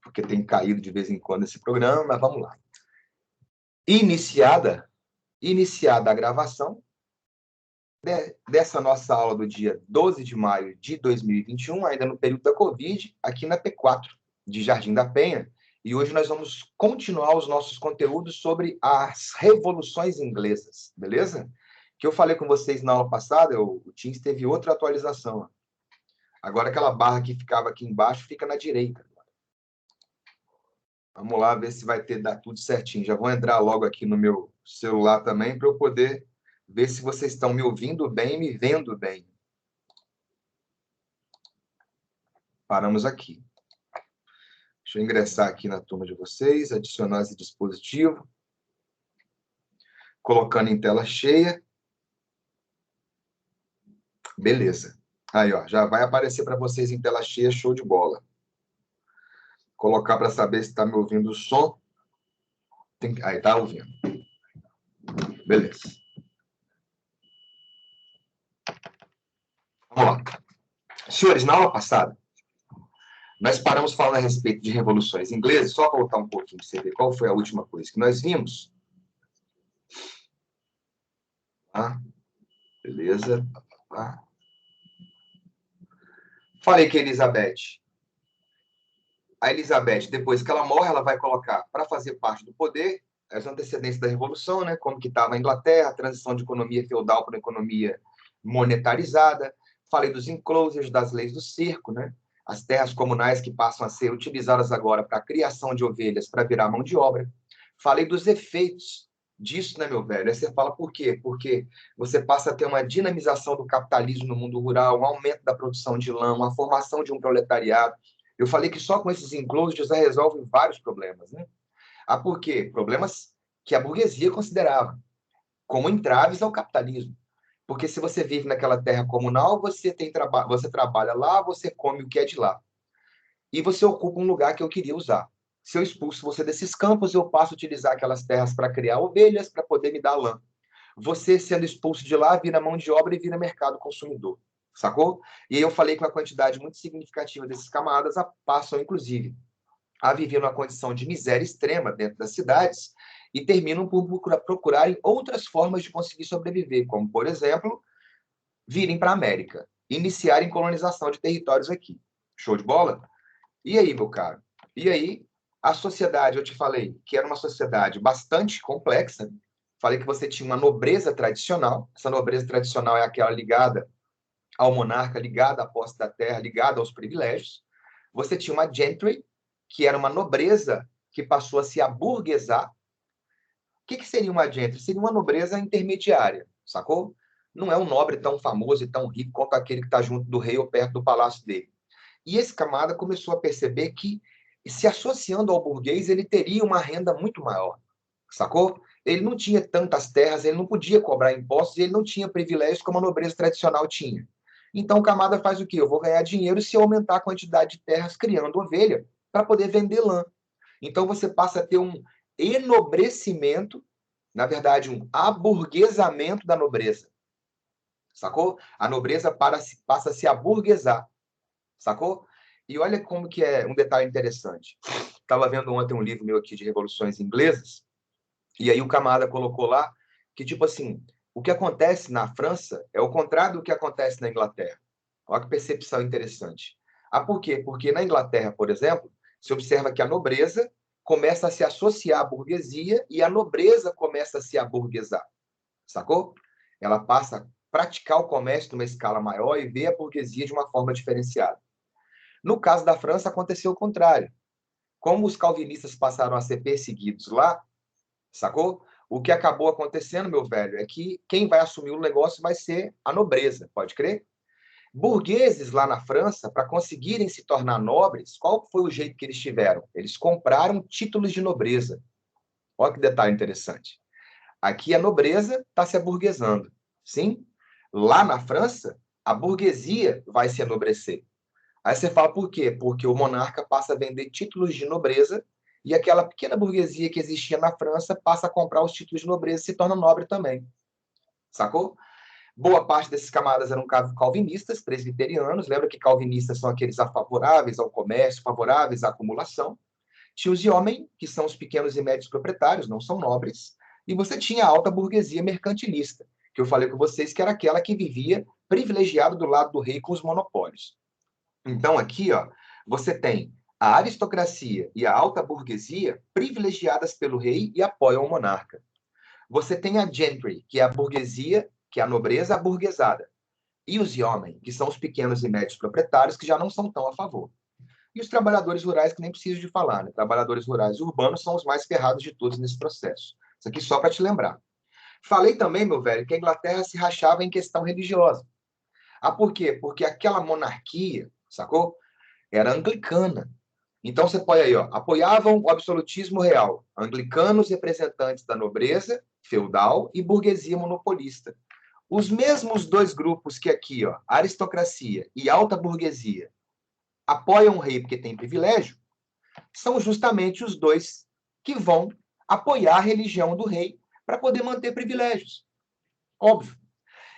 porque tem caído de vez em quando esse programa, mas vamos lá. Iniciada a gravação dessa nossa aula do dia 12 de maio de 2021, ainda no período da Covid, aqui na P4 de Jardim da Penha, e hoje nós vamos continuar os nossos conteúdos sobre as revoluções inglesas, beleza? Que eu falei com vocês na aula passada, o Teams teve outra atualização. Agora aquela barra que ficava aqui embaixo fica na direita. Vamos lá ver se vai dar tudo certinho. Já vou entrar logo aqui no meu celular também para eu poder ver se vocês estão me ouvindo bem e me vendo bem. Paramos aqui. Deixa eu ingressar aqui na turma de vocês, adicionar esse dispositivo. Colocando em tela cheia. Beleza. Aí, ó, já vai aparecer para vocês em tela cheia, show de bola. Colocar para saber se está me ouvindo o som. Aí, tá ouvindo. Beleza. Vamos lá. Senhores, na aula passada, nós paramos falando a respeito de revoluções inglesas. Só voltar um pouquinho para você ver qual foi a última coisa que nós vimos. Tá? Beleza. Tá. Falei que a Elizabeth, depois que ela morre, ela vai colocar para fazer parte do poder as antecedentes da Revolução, né? Como que estava a Inglaterra, a transição de economia feudal para uma economia monetarizada. Falei dos enclosures, das leis do cerco, né? As terras comunais que passam a ser utilizadas agora para a criação de ovelhas para virar mão de obra. Falei dos efeitos disso, né, meu velho? Aí você fala por quê? Porque você passa a ter uma dinamização do capitalismo no mundo rural, um aumento da produção de lã, uma formação de um proletariado. Eu falei que só com esses enclosures já resolve vários problemas, né? Ah, por quê? Problemas que a burguesia considerava como entraves ao capitalismo. Porque se você vive naquela terra comunal, você trabalha lá, você come o que é de lá. E você ocupa um lugar que eu queria usar. Se eu expulso você desses campos, eu passo a utilizar aquelas terras para criar ovelhas, para poder me dar lã. Você, sendo expulso de lá, vira mão de obra e vira mercado consumidor. Sacou? E aí eu falei que uma quantidade muito significativa desses camaradas passam, inclusive, a viver numa condição de miséria extrema dentro das cidades e terminam por procurarem outras formas de conseguir sobreviver, como, por exemplo, virem para a América, iniciarem colonização de territórios aqui. Show de bola? E aí, meu caro? E aí, a sociedade, eu te falei que era uma sociedade bastante complexa. Falei que você tinha uma nobreza tradicional. Essa nobreza tradicional é aquela ligada ao monarca, ligada à posse da terra, ligada aos privilégios. Você tinha uma gentry, que era uma nobreza que passou a se aburguesar. O que seria uma gentry? Seria uma nobreza intermediária, sacou? Não é um nobre tão famoso e tão rico quanto aquele que está junto do rei ou perto do palácio dele. E esse camarada começou a perceber que, se associando ao burguês, ele teria uma renda muito maior, sacou? Ele não tinha tantas terras, ele não podia cobrar impostos, ele não tinha privilégios como a nobreza tradicional tinha. Então o camarada faz o quê? Eu vou ganhar dinheiro se eu aumentar a quantidade de terras criando ovelha para poder vender lã. Então você passa a ter um enobrecimento, na verdade, um aburguesamento da nobreza. Sacou? A nobreza passa a se aburguesar. Sacou? E olha como que é um detalhe interessante. Estava vendo ontem um livro meu aqui de revoluções inglesas, e aí o camarada colocou lá que, tipo assim, o que acontece na França é o contrário do que acontece na Inglaterra. Olha que percepção interessante. Ah, por quê? Porque na Inglaterra, por exemplo, se observa que a nobreza começa a se associar à burguesia e a nobreza começa a se aburguesar. Sacou? Ela passa a praticar o comércio numa escala maior e ver a burguesia de uma forma diferenciada. No caso da França, aconteceu o contrário. Como os calvinistas passaram a ser perseguidos lá, sacou? O que acabou acontecendo, meu velho, é que quem vai assumir o negócio vai ser a nobreza, pode crer? Burgueses lá na França, para conseguirem se tornar nobres, qual foi o jeito que eles tiveram? Eles compraram títulos de nobreza. Olha que detalhe interessante. Aqui a nobreza está se aburguesando, sim? Lá na França, a burguesia vai se enobrecer. Aí você fala por quê? Porque o monarca passa a vender títulos de nobreza e aquela pequena burguesia que existia na França passa a comprar os títulos de nobreza e se torna nobre também. Sacou? Boa parte desses camaradas eram calvinistas, presbiterianos. Lembra que calvinistas são aqueles favoráveis ao comércio, favoráveis à acumulação. Tinha os homens, que são os pequenos e médios proprietários, não são nobres, e você tinha a alta burguesia mercantilista, que eu falei com vocês que era aquela que vivia privilegiada do lado do rei com os monopólios. Então, aqui, ó, você tem a aristocracia e a alta burguesia privilegiadas pelo rei e apoiam o monarca. Você tem a gentry, que é a burguesia, que é a nobreza aburguesada. E os yeomen, que são os pequenos e médios proprietários, que já não são tão a favor. E os trabalhadores rurais, que nem preciso de falar, né? Trabalhadores rurais urbanos são os mais ferrados de todos nesse processo. Isso aqui só para te lembrar. Falei também, meu velho, que a Inglaterra se rachava em questão religiosa. Ah, por quê? Porque aquela monarquia, sacou? Era anglicana. Então você põe aí, ó, apoiavam o absolutismo real, anglicanos representantes da nobreza feudal e burguesia monopolista. Os mesmos dois grupos que aqui, ó, aristocracia e alta burguesia, apoiam o rei porque tem privilégio, são justamente os dois que vão apoiar a religião do rei para poder manter privilégios. Óbvio.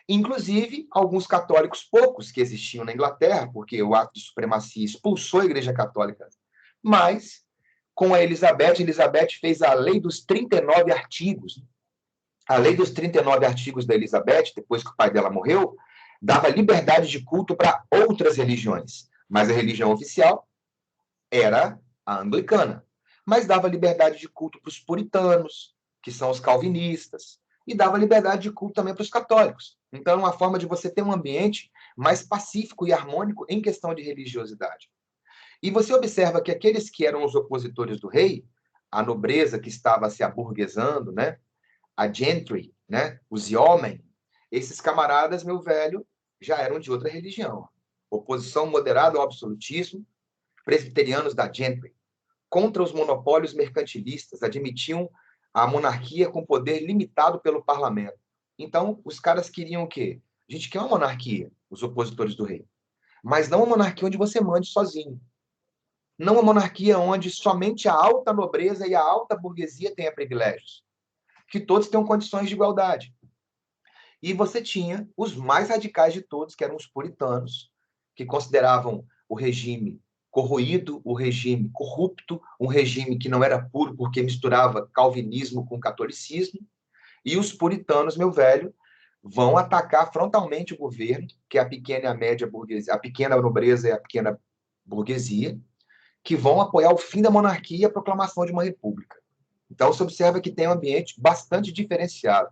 Inclusive, alguns católicos, poucos que existiam na Inglaterra, porque o ato de supremacia expulsou a Igreja Católica, mas com a Elizabeth fez a Lei dos 39 artigos. A Lei dos 39 artigos da Elizabeth, depois que o pai dela morreu, dava liberdade de culto para outras religiões, mas a religião oficial era a anglicana. Mas dava liberdade de culto para os puritanos, que são os calvinistas, e dava liberdade de culto também para os católicos. Então, é uma forma de você ter um ambiente mais pacífico e harmônico em questão de religiosidade. E você observa que aqueles que eram os opositores do rei, a nobreza que estava se aburguesando, né? A gentry, né? Os yeomen, esses camaradas, meu velho, já eram de outra religião. Oposição moderada ao absolutismo, presbiterianos da gentry, contra os monopólios mercantilistas, admitiam a monarquia com poder limitado pelo parlamento. Então, os caras queriam o quê? A gente quer uma monarquia, os opositores do rei, mas não uma monarquia onde você mande sozinho. Não uma monarquia onde somente a alta nobreza e a alta burguesia tenham privilégios. Que todos tenham condições de igualdade. E você tinha os mais radicais de todos, que eram os puritanos, que consideravam o regime corroído, o regime corrupto, um regime que não era puro porque misturava calvinismo com catolicismo. E os puritanos, meu velho, vão atacar frontalmente o governo, que é a pequena e a média burguesia, a pequena nobreza e a pequena burguesia, que vão apoiar o fim da monarquia e a proclamação de uma república. Então, você observa que tem um ambiente bastante diferenciado.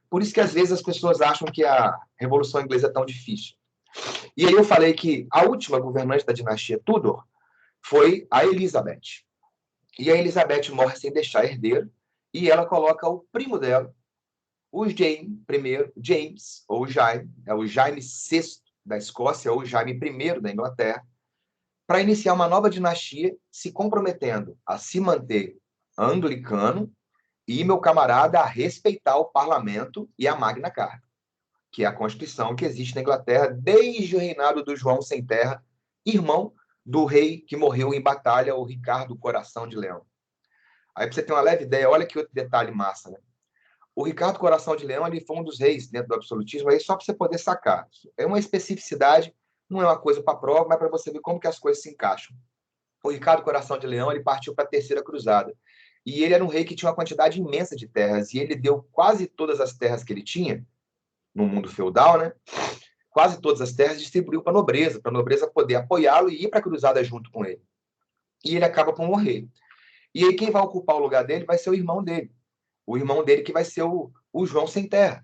Por isso que, às vezes, as pessoas acham que a Revolução Inglesa é tão difícil. E aí eu falei que a última governante da dinastia Tudor foi a Elizabeth. E a Elizabeth morre sem deixar herdeiro, e ela coloca o primo dela, o James, ou Jaime, é o Jaime VI da Escócia, ou Jaime I da Inglaterra, para iniciar uma nova dinastia, se comprometendo a se manter anglicano e, meu camarada, a respeitar o parlamento e a Magna Carta, que é a Constituição que existe na Inglaterra desde o reinado do João Sem Terra, irmão do rei que morreu em batalha, o Ricardo Coração de Leão. Aí, para você ter uma leve ideia, olha que outro detalhe massa, né? O Ricardo Coração de Leão ele foi um dos reis dentro do absolutismo, aí só para você poder sacar. É uma especificidade, não é uma coisa para prova, mas para você ver como que as coisas se encaixam. O Ricardo Coração de Leão ele partiu para a Terceira Cruzada. E ele era um rei que tinha uma quantidade imensa de terras, e ele deu quase todas as terras que ele tinha, no mundo feudal, né? Quase todas as terras distribuiu para a nobreza poder apoiá-lo e ir para a cruzada junto com ele. E ele acaba por morrer. E aí quem vai ocupar o lugar dele vai ser o irmão dele. O irmão dele que vai ser o João Sem Terra.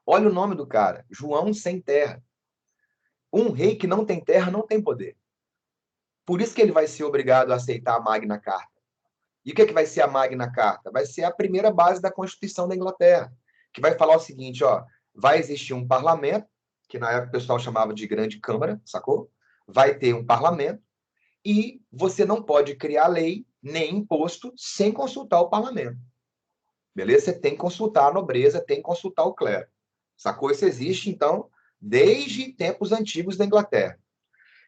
Olha o nome do cara, João Sem Terra. Um rei que não tem terra não tem poder. Por isso que ele vai ser obrigado a aceitar a Magna Carta. E o que, é que vai ser a Magna Carta? Vai ser a primeira base da Constituição da Inglaterra, que vai falar o seguinte, ó, vai existir um parlamento, que na época o pessoal chamava de Grande Câmara, sacou? Vai ter um parlamento, e você não pode criar lei nem imposto sem consultar o parlamento. Beleza? Você tem que consultar a nobreza, tem que consultar o clero. Sacou? Isso existe, então, desde tempos antigos da Inglaterra.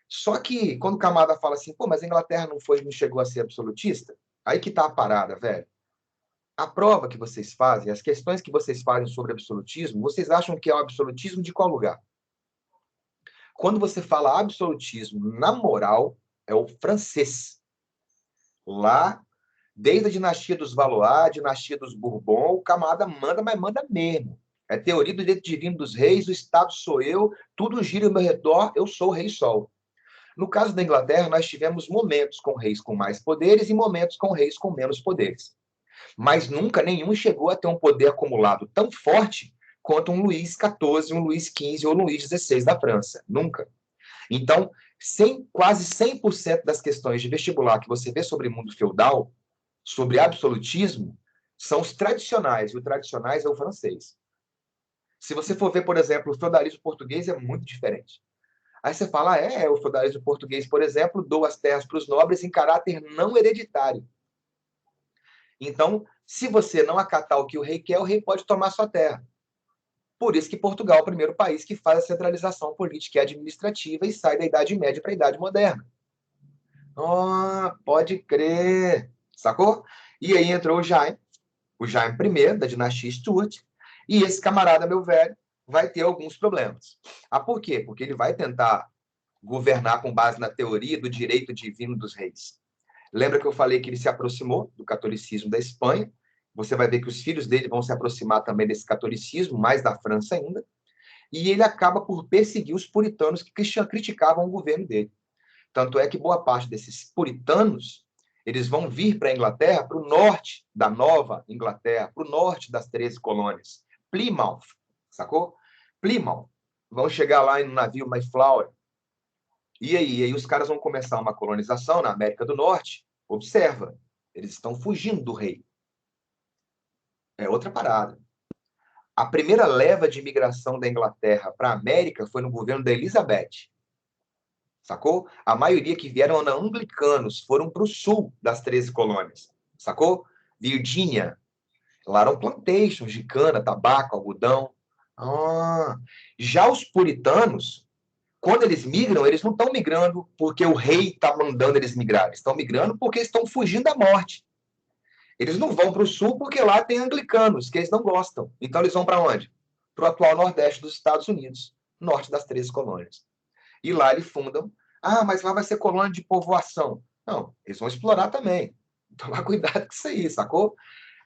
Só que, quando o camarada fala assim, pô, mas a Inglaterra não chegou a ser absolutista, aí que tá a parada, velho. A prova que vocês fazem, as questões que vocês fazem sobre absolutismo, vocês acham que é o absolutismo de qual lugar? Quando você fala absolutismo na moral, é o francês. Lá Desde a dinastia dos Valois, a dinastia dos Bourbon, o camarada manda, mas manda mesmo. É teoria do direito divino dos reis, o Estado sou eu, tudo gira ao meu redor, eu sou o rei sol. No caso da Inglaterra, nós tivemos momentos com reis com mais poderes e momentos com reis com menos poderes. Mas nunca nenhum chegou a ter um poder acumulado tão forte quanto um Luís XIV, um Luís XV ou um Luís XVI da França. Nunca. Então, quase 100% das questões de vestibular que você vê sobre o mundo feudal, sobre absolutismo, são os tradicionais, e o tradicionais é o francês. Se você for ver, por exemplo, o feudalismo português é muito diferente. Aí você fala, o feudalismo português, por exemplo, doa as terras para os nobres em caráter não hereditário. Então, se você não acatar o que o rei quer, o rei pode tomar sua terra. Por isso que Portugal é o primeiro país que faz a centralização política e administrativa e sai da Idade Média para a Idade Moderna. Oh, pode crer. Sacou? E aí entrou o Jaime I, da dinastia Stuart, e esse camarada, meu velho, vai ter alguns problemas. Ah, por quê? Porque ele vai tentar governar com base na teoria do direito divino dos reis. Lembra que eu falei que ele se aproximou do catolicismo da Espanha? Você vai ver que os filhos dele vão se aproximar também desse catolicismo, mais da França ainda. E ele acaba por perseguir os puritanos que criticavam o governo dele. Tanto é que boa parte desses puritanos, eles vão vir para a Inglaterra, para o norte da Nova Inglaterra, para o norte das 13 colônias. Plymouth, sacou? Plymouth. Vão chegar lá no navio Mayflower. E aí os caras vão começar uma colonização na América do Norte. Observa, eles estão fugindo do rei. É outra parada. A primeira leva de imigração da Inglaterra para a América foi no governo da Elizabeth. Sacou? A maioria que vieram eram anglicanos, foram para o sul das 13 colônias. Sacou? Virgínia. Lá eram plantations de cana, tabaco, algodão. Ah. Já os puritanos, quando eles migram, eles não estão migrando porque o rei está mandando eles migrar. Eles estão migrando porque estão fugindo da morte. Eles não vão para o sul porque lá tem anglicanos, que eles não gostam. Então eles vão para onde? Para o atual nordeste dos Estados Unidos, norte das 13 colônias. E lá eles fundam. Ah, mas lá vai ser colônia de povoação. Não, eles vão explorar também. Tomar cuidado com isso aí, sacou?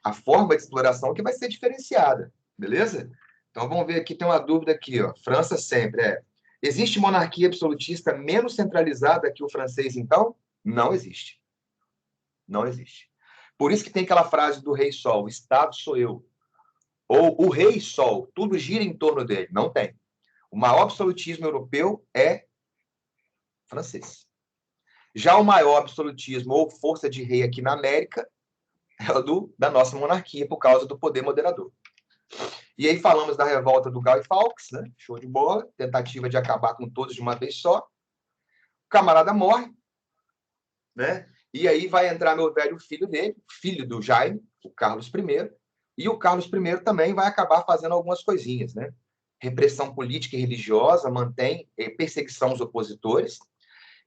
A forma de exploração que vai ser diferenciada, beleza? Então vamos ver aqui, tem uma dúvida aqui, ó. França sempre é. Existe monarquia absolutista menos centralizada que o francês, então? Não existe. Não existe. Por isso que tem aquela frase do Rei Sol, Estado sou eu. Ou o Rei Sol, tudo gira em torno dele. Não tem. O maior absolutismo europeu é francês. Já o maior absolutismo ou força de rei aqui na América é o da nossa monarquia, por causa do poder moderador. E aí falamos da revolta do Guy Fawkes, né? Show de bola, tentativa de acabar com todos de uma vez só. O camarada morre, né? E aí vai entrar meu velho filho dele, filho do Jaime, o Carlos I, e o Carlos I também vai acabar fazendo algumas coisinhas, né? Repressão política e religiosa, mantém perseguição aos opositores,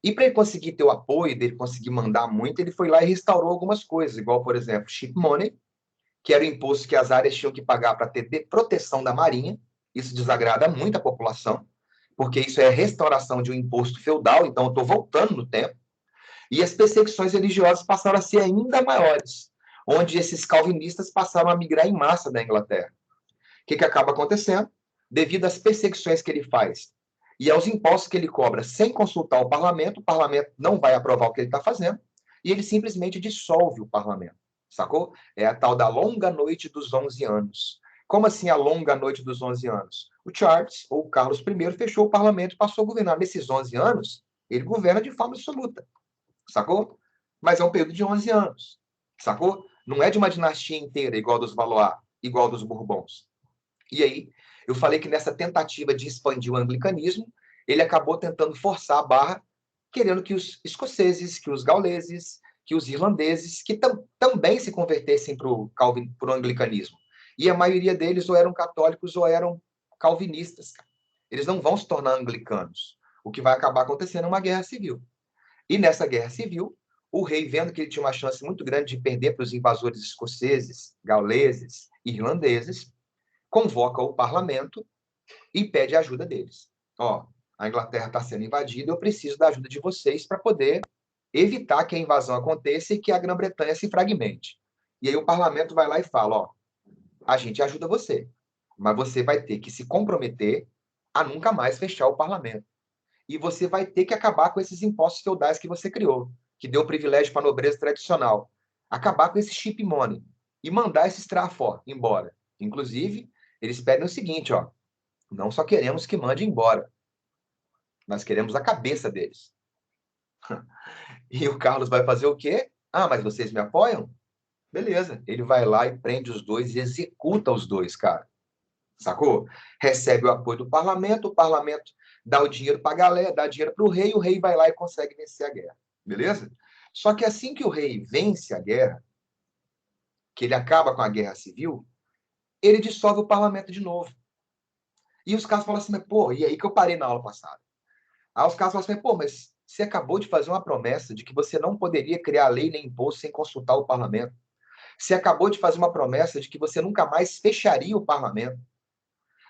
e para ele conseguir ter o apoio, dele conseguir mandar muito, ele foi lá e restaurou algumas coisas, igual, por exemplo, ship money, que era o imposto que as áreas tinham que pagar para ter proteção da marinha. Isso desagrada muito a população, porque isso é a restauração de um imposto feudal, então eu estou voltando no tempo. E as perseguições religiosas passaram a ser ainda maiores, onde esses calvinistas passaram a migrar em massa da Inglaterra. O que acaba acontecendo? Devido às perseguições que ele faz e aos impostos que ele cobra sem consultar o parlamento não vai aprovar o que ele está fazendo, e ele simplesmente dissolve o parlamento, sacou? É a tal da longa noite dos 11 anos. Como assim a longa noite dos 11 anos? O Charles, ou Carlos I, fechou o parlamento e passou a governar. Nesses 11 anos, ele governa de forma absoluta, sacou? Mas é um período de 11 anos, sacou? Não é de uma dinastia inteira, igual dos Valois, igual dos Bourbons. E aí, eu falei que nessa tentativa de expandir o anglicanismo, ele acabou tentando forçar a barra, querendo que os escoceses, que os gauleses, que os irlandeses, que também se convertessem para o anglicanismo. E a maioria deles ou eram católicos ou eram calvinistas. Eles não vão se tornar anglicanos. O que vai acabar acontecendo é uma guerra civil. E nessa guerra civil, o rei, vendo que ele tinha uma chance muito grande de perder para os invasores escoceses, gauleses, irlandeses, convoca o parlamento e pede a ajuda deles. Ó, a Inglaterra está sendo invadida, eu preciso da ajuda de vocês para poder evitar que a invasão aconteça e que a Grã-Bretanha se fragmente. E aí o parlamento vai lá e fala, ó, a gente ajuda você, mas você vai ter que se comprometer a nunca mais fechar o parlamento. E você vai ter que acabar com esses impostos feudais que você criou, que deu privilégio para a nobreza tradicional. Acabar com esse chip money e mandar esses Strafor embora. Inclusive, eles pedem o seguinte, ó, não só queremos que mande embora, nós queremos a cabeça deles. E o Carlos vai fazer o quê? Ah, mas vocês me apoiam? Beleza. Ele vai lá e prende os dois e executa os dois, cara. Sacou? Recebe o apoio do parlamento, o parlamento dá o dinheiro para a galera, dá dinheiro para o rei vai lá e consegue vencer a guerra. Beleza? Só que assim que o rei vence a guerra, que ele acaba com a guerra civil, ele dissolve o parlamento de novo. E os caras falam assim, mas, pô, e aí que eu parei na aula passada? Aí os caras falam assim, pô, mas você acabou de fazer uma promessa de que você não poderia criar lei nem imposto sem consultar o parlamento. Você acabou de fazer uma promessa de que você nunca mais fecharia o parlamento.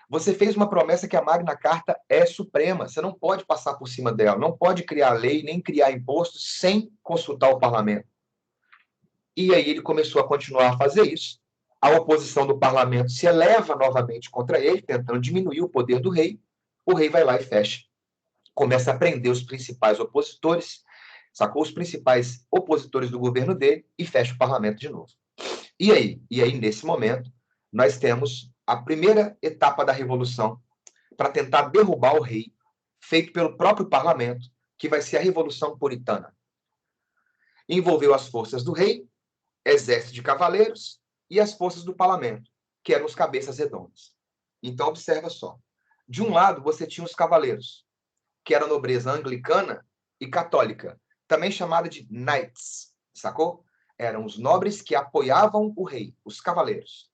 Você fez uma promessa que a Magna Carta é suprema. Você não pode passar por cima dela. Não pode criar lei nem criar imposto sem consultar o parlamento. E aí ele começou a continuar a fazer isso. A oposição do parlamento se eleva novamente contra ele, tentando diminuir o poder do rei. O rei vai lá e fecha. Começa a prender os principais opositores, sacou os principais opositores do governo dele e fecha o parlamento de novo. E aí, nesse momento, nós temos a primeira etapa da Revolução para tentar derrubar o rei, feito pelo próprio parlamento, que vai ser a Revolução Puritana. Envolveu as forças do rei, exército de cavaleiros e as forças do parlamento, que eram os cabeças redondas. Então, observa só. De um lado, você tinha os cavaleiros, que era a nobreza anglicana e católica, também chamada de knights, sacou? Eram os nobres que apoiavam o rei, os cavaleiros.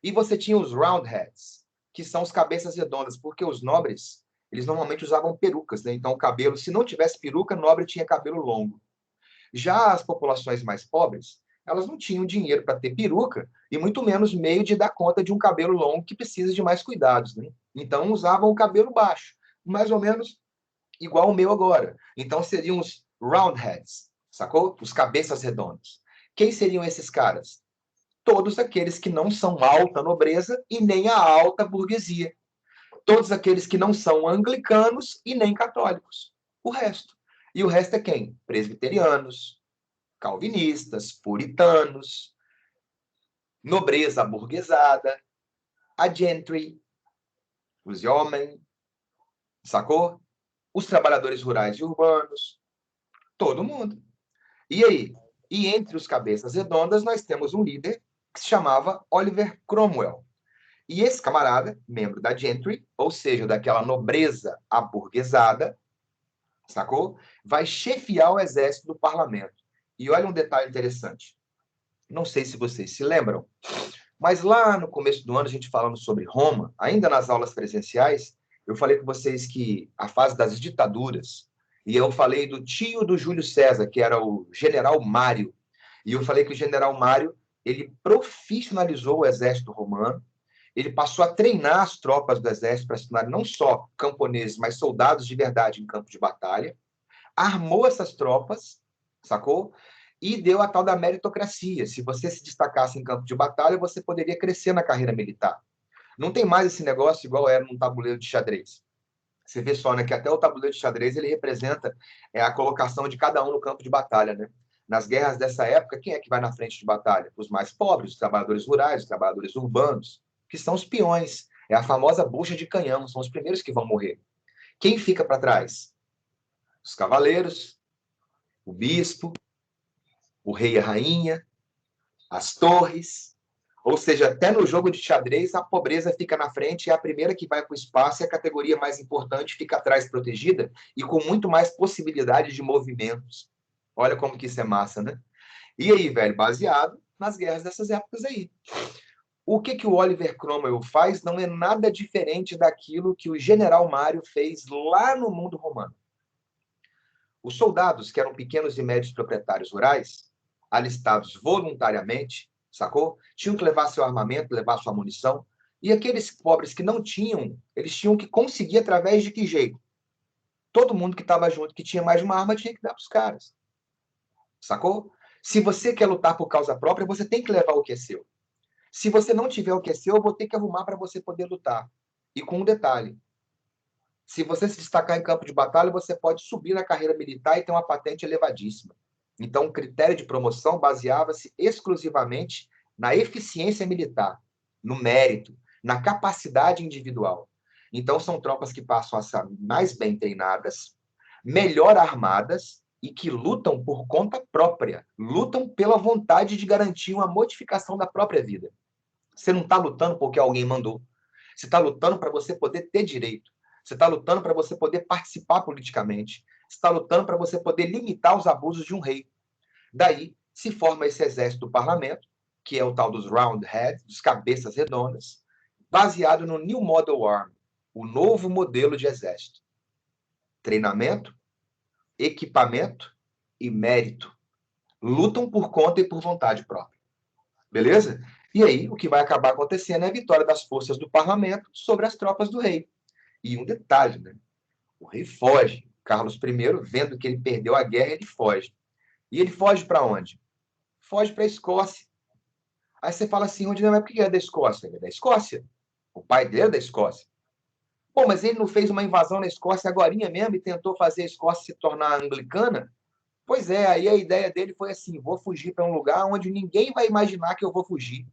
E você tinha os roundheads, que são os cabeças redondas, porque os nobres, eles normalmente usavam perucas, né? Então o cabelo, se não tivesse peruca, nobre tinha cabelo longo. Já as populações mais pobres, elas não tinham dinheiro para ter peruca e muito menos meio de dar conta de um cabelo longo que precisa de mais cuidados, né? Então usavam o cabelo baixo, mais ou menos igual o meu agora. Então seriam os roundheads, sacou? Os cabeças redondas. Quem seriam esses caras? Todos aqueles que não são alta nobreza e nem a alta burguesia. Todos aqueles que não são anglicanos e nem católicos. O resto. E o resto é quem? Presbiterianos, calvinistas, puritanos, nobreza burguesada, a gentry, os homens, sacou? Os trabalhadores rurais e urbanos, todo mundo. E aí? E entre os cabeças redondas, nós temos um líder que se chamava Oliver Cromwell. E esse camarada, membro da gentry, ou seja, daquela nobreza aburguesada, sacou? Vai chefiar o exército do parlamento. E olha um detalhe interessante. Não sei se vocês se lembram, mas lá no começo do ano, a gente falando sobre Roma, ainda nas aulas presenciais, eu falei com vocês que a fase das ditaduras, e eu falei do tio do Júlio César, que era o general Mário. E eu falei que o general Mário, ele profissionalizou o exército romano, ele passou a treinar as tropas do exército para se tornarem não só camponeses, mas soldados de verdade em campo de batalha, armou essas tropas, sacou? E deu a tal da meritocracia. Se você se destacasse em campo de batalha, você poderia crescer na carreira militar. Não tem mais esse negócio igual era num tabuleiro de xadrez. Você vê só, né, que até o tabuleiro de xadrez ele representa a colocação de cada um no campo de batalha, né? Nas guerras dessa época, quem é que vai na frente de batalha? Os mais pobres, os trabalhadores rurais, os trabalhadores urbanos, que são os peões. É a famosa bucha de canhão, são os primeiros que vão morrer. Quem fica para trás? Os cavaleiros, o bispo, o rei e a rainha, as torres. Ou seja, até no jogo de xadrez, a pobreza fica na frente, é a primeira que vai para o espaço e a categoria mais importante fica atrás protegida e com muito mais possibilidade de movimentos. Olha como que isso é massa, né? E aí, velho, baseado nas guerras dessas épocas aí. O que o Oliver Cromwell faz não é nada diferente daquilo que o general Mário fez lá no mundo romano. Os soldados, que eram pequenos e médios proprietários rurais, alistados voluntariamente, sacou? Tinham que levar seu armamento, levar sua munição. E aqueles pobres que não tinham, eles tinham que conseguir através de que jeito? Todo mundo que estava junto, que tinha mais de uma arma, tinha que dar para os caras. Sacou? Se você quer lutar por causa própria, você tem que levar o que é seu. Se você não tiver o que é seu, eu vou ter que arrumar para você poder lutar. E com um detalhe: se você se destacar em campo de batalha, você pode subir na carreira militar e ter uma patente elevadíssima. Então, o critério de promoção baseava-se exclusivamente na eficiência militar, no mérito, na capacidade individual. Então, são tropas que passam a ser mais bem treinadas, melhor armadas e que lutam por conta própria, lutam pela vontade de garantir uma modificação da própria vida. Você não está lutando porque alguém mandou. Você está lutando para você poder ter direito. Você está lutando para você poder participar politicamente. Você está lutando para você poder limitar os abusos de um rei. Daí se forma esse exército do parlamento, que é o tal dos Roundhead, dos cabeças redondas, baseado no New Model Army, o novo modelo de exército. Treinamento, equipamento e mérito. Lutam por conta e por vontade própria. Beleza? E aí, o que vai acabar acontecendo é a vitória das forças do parlamento sobre as tropas do rei. E um detalhe, né? O rei foge. Carlos I, vendo que ele perdeu a guerra, ele foge. E ele foge para onde? Foge para a Escócia. Aí você fala assim, onde não é porque é da Escócia? Ele é da Escócia. O pai dele é da Escócia. Pô, mas ele não fez uma invasão na Escócia agorinha mesmo e tentou fazer a Escócia se tornar anglicana? Pois é, aí a ideia dele foi assim, vou fugir para um lugar onde ninguém vai imaginar que eu vou fugir.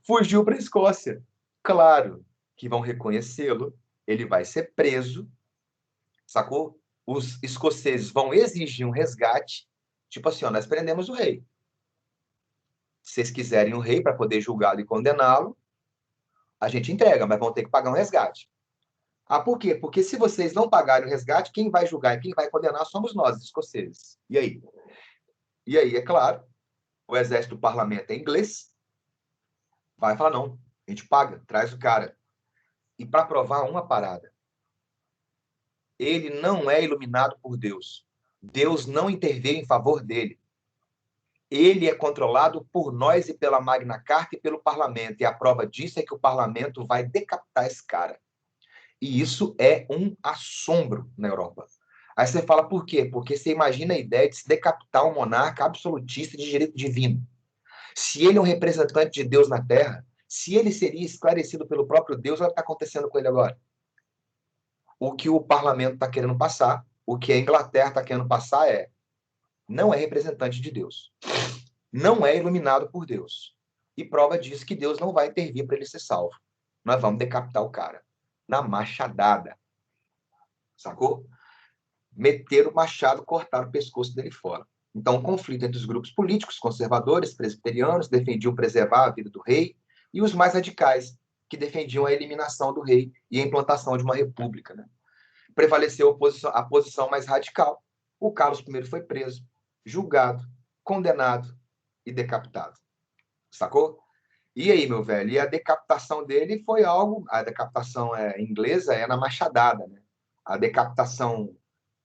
Fugiu para a Escócia. Claro que vão reconhecê-lo, ele vai ser preso, sacou? Os escoceses vão exigir um resgate, tipo assim, ó, nós prendemos o rei. Se vocês quiserem o rei para poder julgá-lo e condená-lo, a gente entrega, mas vão ter que pagar um resgate. Ah, por quê? Porque se vocês não pagarem o resgate, quem vai julgar e quem vai condenar somos nós, os escoceses. E aí? E aí, é claro, o exército do parlamento é inglês, vai falar, não, a gente paga, traz o cara. E para provar uma parada, ele não é iluminado por Deus. Deus não interveio em favor dele. Ele é controlado por nós e pela Magna Carta e pelo parlamento. E a prova disso é que o parlamento vai decapitar esse cara. E isso é um assombro na Europa. Aí você fala, por quê? Porque você imagina a ideia de se decapitar um monarca absolutista de direito divino. Se ele é um representante de Deus na Terra, se ele seria esclarecido pelo próprio Deus, olha o que está acontecendo com ele agora. O que o parlamento está querendo passar, o que a Inglaterra está querendo passar não é representante de Deus. Não é iluminado por Deus. E prova disso que Deus não vai intervir para ele ser salvo. Nós vamos decapitar o cara. Na machadada. Sacou? Meter o machado, cortar o pescoço dele fora. Então, um conflito entre os grupos políticos, conservadores, presbiterianos, defendiam preservar a vida do rei, e os mais radicais, que defendiam a eliminação do rei e a implantação de uma república. Né? Prevaleceu a posição mais radical. O Carlos I foi preso, julgado, condenado e decapitado. Sacou? E aí, meu velho? E a decapitação dele foi algo. A decapitação inglesa é na machadada, né? A decapitação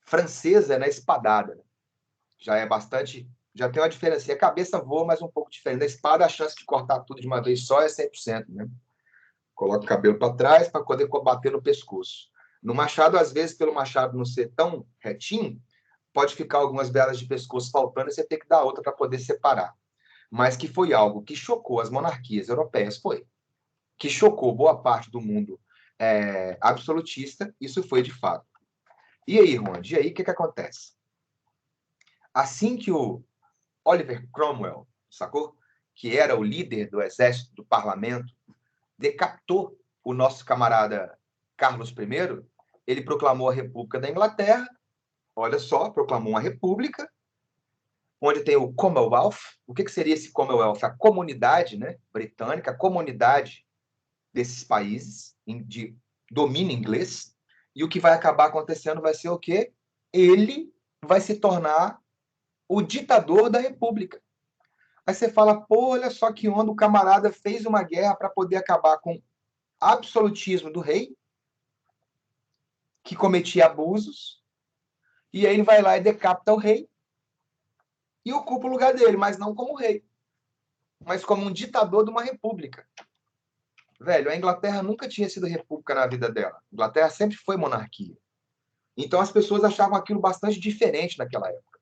francesa é na espadada. Né? Já é bastante. Já tem uma diferença. A cabeça voa, mas um pouco diferente. Na espada, a chance de cortar tudo de uma vez só é 100%, né? Coloca o cabelo para trás para poder bater no pescoço. No machado, às vezes, pelo machado não ser tão retinho, pode ficar algumas belas de pescoço faltando e você tem que dar outra para poder separar. Mas que foi algo que chocou as monarquias europeias, foi. Que chocou boa parte do mundo absolutista, isso foi de fato. E aí, Ronald, e aí o que acontece? Assim que o Oliver Cromwell, sacou? Que era o líder do exército, do parlamento, decapitou o nosso camarada Carlos I, ele proclamou a República da Inglaterra, olha só, proclamou uma república, onde tem o Commonwealth. O que seria esse Commonwealth? A comunidade, né, britânica, a comunidade desses países de domínio inglês. E o que vai acabar acontecendo vai ser o quê? Ele vai se tornar o ditador da república. Aí você fala, pô, olha só que onda, o camarada fez uma guerra para poder acabar com o absolutismo do rei, que cometia abusos, e aí ele vai lá e decapita o rei e ocupa o lugar dele, mas não como rei, mas como um ditador de uma república. Velho, a Inglaterra nunca tinha sido república na vida dela. A Inglaterra sempre foi monarquia. Então as pessoas achavam aquilo bastante diferente naquela época.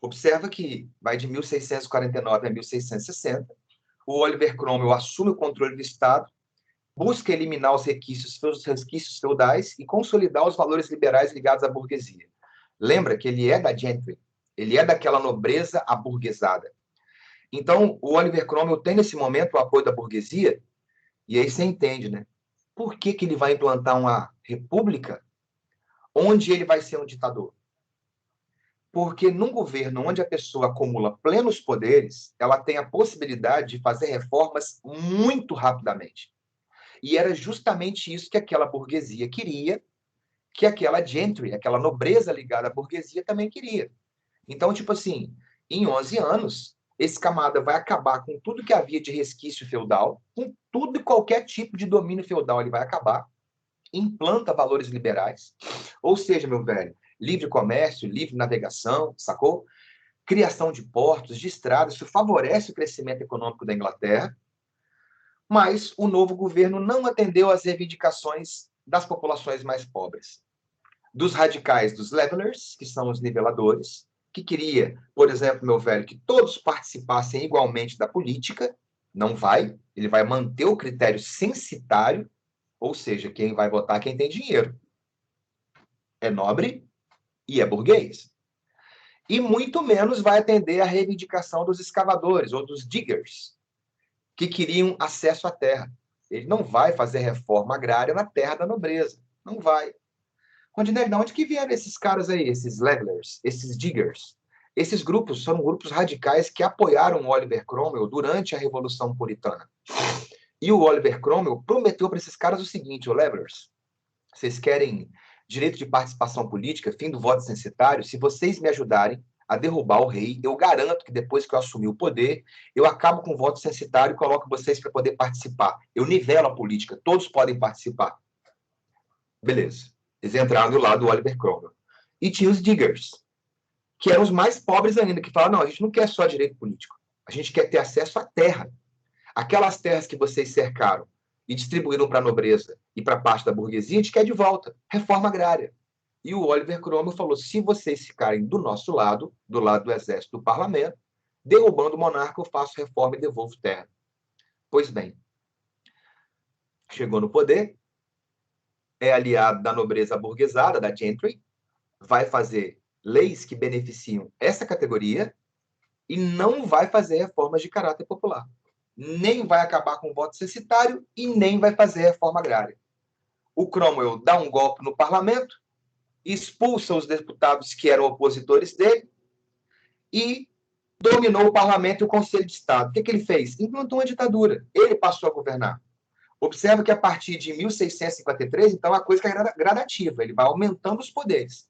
Observa que vai de 1649 a 1660, o Oliver Cromwell assume o controle do Estado, busca eliminar os resquícios feudais e consolidar os valores liberais ligados à burguesia. Lembra que ele é da gentry, ele é daquela nobreza aburguesada. Então, o Oliver Cromwell tem, nesse momento, o apoio da burguesia, e aí você entende, né? Por que que ele vai implantar uma república onde ele vai ser um ditador? Porque num governo onde a pessoa acumula plenos poderes, ela tem a possibilidade de fazer reformas muito rapidamente. E era justamente isso que aquela burguesia queria, que aquela gentry, aquela nobreza ligada à burguesia também queria. Então, tipo assim, em 11 anos, esse camada vai acabar com tudo que havia de resquício feudal, com tudo e qualquer tipo de domínio feudal ele vai acabar, implanta valores liberais, ou seja, meu velho, livre comércio, livre navegação, sacou? Criação de portos, de estradas, isso favorece o crescimento econômico da Inglaterra, mas o novo governo não atendeu às reivindicações das populações mais pobres. Dos radicais, dos levelers, que são os niveladores, que queria, por exemplo, meu velho, que todos participassem igualmente da política, não vai, ele vai manter o critério censitário, ou seja, quem vai votar é quem tem dinheiro. É nobre e é burguês. E muito menos vai atender à reivindicação dos escavadores ou dos diggers, que queriam acesso à terra. Ele não vai fazer reforma agrária na terra da nobreza. Não vai. Rondinelli, de onde que vieram esses caras aí, esses levelers, esses diggers? Esses grupos foram grupos radicais que apoiaram o Oliver Cromwell durante a Revolução Puritana. E o Oliver Cromwell prometeu para esses caras o seguinte: ô levelers, vocês querem direito de participação política, fim do voto censitário? Se vocês me ajudarem a derrubar o rei, eu garanto que depois que eu assumir o poder, eu acabo com o voto censitário e coloco vocês para poder participar. Eu nivelo a política, todos podem participar. Beleza. Eles entraram do lado do Oliver Cromwell. E tinha os diggers, que eram os mais pobres ainda, que falaram, não, a gente não quer só direito político, a gente quer ter acesso à terra. Aquelas terras que vocês cercaram e distribuíram para a nobreza e para a parte da burguesia, a gente quer de volta. Reforma agrária. E o Oliver Cromwell falou, se vocês ficarem do nosso lado, do lado do exército, do parlamento, derrubando o monarca, eu faço reforma e devolvo terra. Pois bem, chegou no poder, é aliado da nobreza burguesada, da gentry, vai fazer leis que beneficiam essa categoria e não vai fazer reformas de caráter popular. Nem vai acabar com o voto censitário e nem vai fazer reforma agrária. O Cromwell dá um golpe no parlamento, expulsa os deputados que eram opositores dele e dominou o parlamento e o Conselho de Estado. O que, que ele fez? Implantou uma ditadura. Ele passou a governar. Observa que a partir de 1653, então, a coisa é gradativa. Ele vai aumentando os poderes.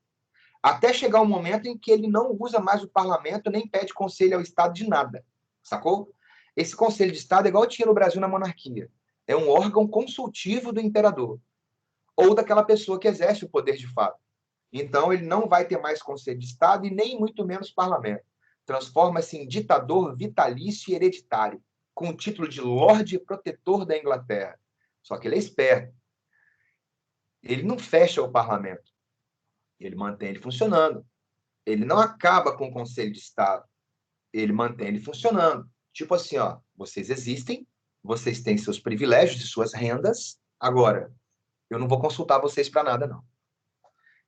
Até chegar um momento em que ele não usa mais o parlamento, nem pede conselho ao Estado de nada. Sacou? Esse conselho de Estado é igual tinha no Brasil na monarquia. É um órgão consultivo do imperador. Ou daquela pessoa que exerce o poder de fato. Então, ele não vai ter mais conselho de Estado e nem muito menos parlamento. Transforma-se em ditador vitalício e hereditário, com o título de Lorde Protetor da Inglaterra. Só que ele é esperto. Ele não fecha o parlamento. Ele mantém ele funcionando. Ele não acaba com o Conselho de Estado. Ele mantém ele funcionando. Tipo assim, ó, vocês existem, vocês têm seus privilégios e suas rendas, agora, eu não vou consultar vocês para nada, não.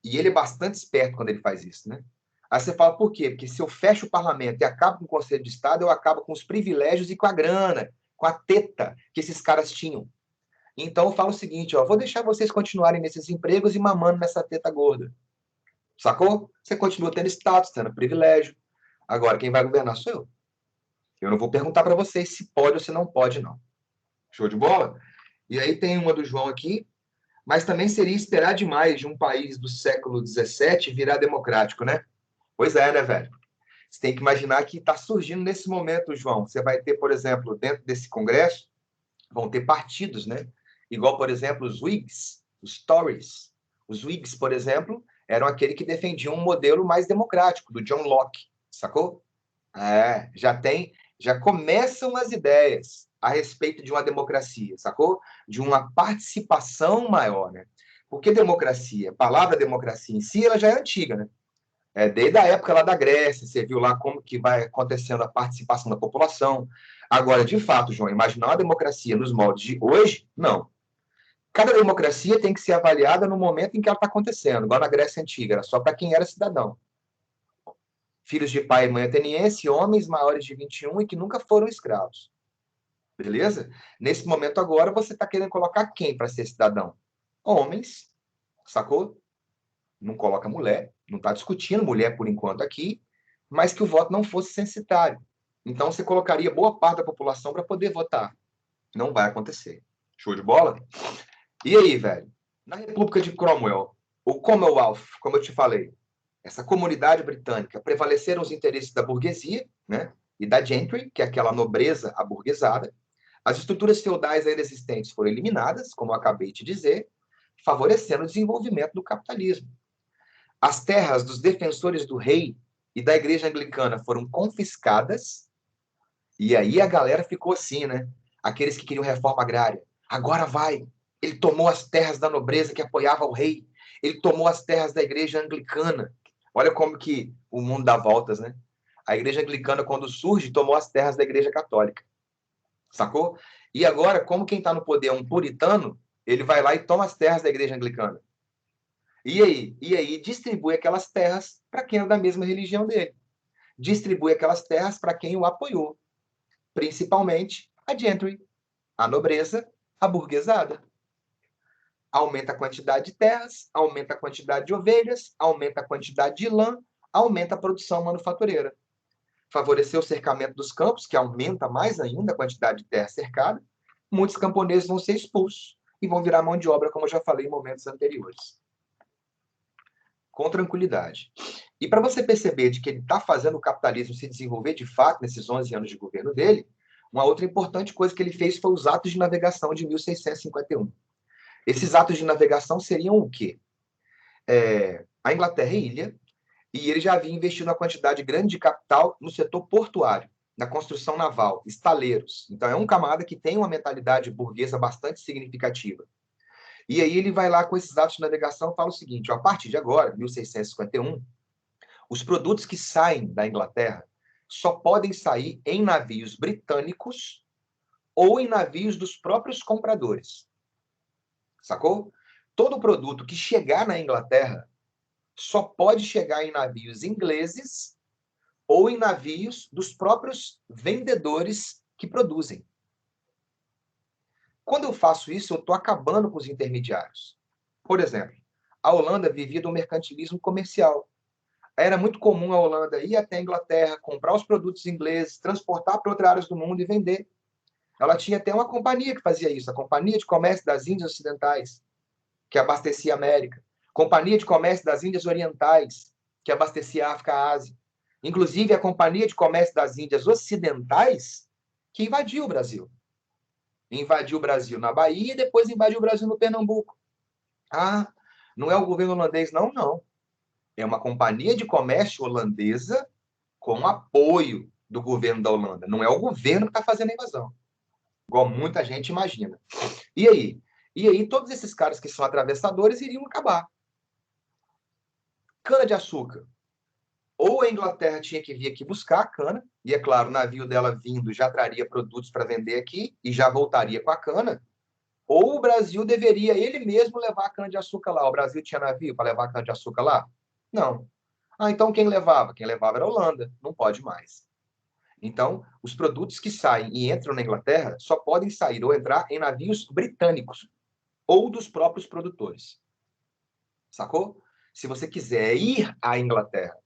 E ele é bastante esperto quando ele faz isso, né? Aí você fala, por quê? Porque se eu fecho o parlamento e acabo com o Conselho de Estado, eu acabo com os privilégios e com a grana, com a teta que esses caras tinham. Então eu falo o seguinte, ó, vou deixar vocês continuarem nesses empregos e mamando nessa teta gorda. Sacou? Você continua tendo status, tendo privilégio. Agora, quem vai governar sou eu. Eu não vou perguntar para vocês se pode ou se não pode, não. Show de bola? E aí tem uma do João aqui, mas também seria esperar demais de um país do século XVII virar democrático, né? Pois é, né, velho? Você tem que imaginar que está surgindo nesse momento, João. Você vai ter, por exemplo, dentro desse congresso, vão ter partidos, né? Igual, por exemplo, os Whigs, os Tories. Os Whigs, por exemplo, eram aquele que defendiam um modelo mais democrático, do John Locke, sacou? Já começam as ideias a respeito de uma democracia, sacou? De uma participação maior, né? Porque democracia, a palavra democracia em si, ela já é antiga, né? Desde a época lá da Grécia, você viu lá como que vai acontecendo a participação da população. Agora, de fato, João, imaginar uma democracia nos moldes de hoje, não. Cada democracia tem que ser avaliada no momento em que ela está acontecendo, igual na Grécia Antiga, era só para quem era cidadão. Filhos de pai e mãe ateniense, homens maiores de 21 e que nunca foram escravos. Beleza? Nesse momento agora, você está querendo colocar quem para ser cidadão? Homens, sacou? Não coloca mulher, não está discutindo mulher por enquanto aqui, mas que o voto não fosse censitário. Então, você colocaria boa parte da população para poder votar. Não vai acontecer. Show de bola? E aí, velho? Na República de Cromwell, o Commonwealth, como eu te falei, essa comunidade britânica, prevaleceram os interesses da burguesia, né? E da gentry, que é aquela nobreza aburguesada. As estruturas feudais ainda existentes foram eliminadas, como eu acabei de dizer, favorecendo o desenvolvimento do capitalismo. As terras dos defensores do rei e da igreja anglicana foram confiscadas, e aí a galera ficou assim, né? Aqueles que queriam reforma agrária. Agora vai. Ele tomou as terras da nobreza que apoiava o rei. Ele tomou as terras da igreja anglicana. Olha como que o mundo dá voltas, né? A igreja anglicana, quando surge, tomou as terras da igreja católica. Sacou? E agora, como quem está no poder é um puritano, ele vai lá e toma as terras da igreja anglicana. E aí? E aí distribui aquelas terras para quem é da mesma religião dele. Distribui aquelas terras para quem o apoiou. Principalmente a gentry, a nobreza, a burguesada. Aumenta a quantidade de terras, aumenta a quantidade de ovelhas, aumenta a quantidade de lã, aumenta a produção manufatureira. Favoreceu o cercamento dos campos, que aumenta mais ainda a quantidade de terra cercada. Muitos camponeses vão ser expulsos e vão virar mão de obra, como eu já falei em momentos anteriores. Com tranquilidade. E para você perceber de que ele está fazendo o capitalismo se desenvolver de fato nesses 11 anos de governo dele, uma outra importante coisa que ele fez foi os atos de navegação de 1651. Esses atos de navegação seriam o quê? A Inglaterra é ilha, e ele já havia investido uma quantidade grande de capital no setor portuário, na construção naval, estaleiros. Então, é um camada que tem uma mentalidade burguesa bastante significativa. E aí ele vai lá com esses atos de navegação e fala o seguinte, ó, a partir de agora, 1651, os produtos que saem da Inglaterra só podem sair em navios britânicos ou em navios dos próprios compradores. Sacou? Todo produto que chegar na Inglaterra só pode chegar em navios ingleses ou em navios dos próprios vendedores que produzem. Quando eu faço isso, eu estou acabando com os intermediários. Por exemplo, a Holanda vivia do mercantilismo comercial. Era muito comum a Holanda ir até a Inglaterra, comprar os produtos ingleses, transportar para outras áreas do mundo e vender. Ela tinha até uma companhia que fazia isso, a Companhia de Comércio das Índias Ocidentais, que abastecia a América. Companhia de Comércio das Índias Orientais, que abastecia a África e a Ásia. Inclusive, a Companhia de Comércio das Índias Ocidentais, que invadiu o Brasil. Invadiu o Brasil na Bahia e depois invadiu o Brasil no Pernambuco. Ah, não é o governo holandês, não, não. É uma companhia de comércio holandesa com apoio do governo da Holanda. Não é o governo que está fazendo a invasão, igual muita gente imagina. E aí? E aí, todos esses caras que são atravessadores iriam acabar. Cana-de-açúcar. Ou a Inglaterra tinha que vir aqui buscar a cana, e é claro, o navio dela vindo já traria produtos para vender aqui e já voltaria com a cana, ou o Brasil deveria ele mesmo levar a cana-de-açúcar lá. O Brasil tinha navio para levar a cana-de-açúcar lá? Não. Ah, então quem levava? Quem levava era a Holanda. Não pode mais. Então, os produtos que saem e entram na Inglaterra só podem sair ou entrar em navios britânicos ou dos próprios produtores. Sacou? Se você quiser ir à Inglaterra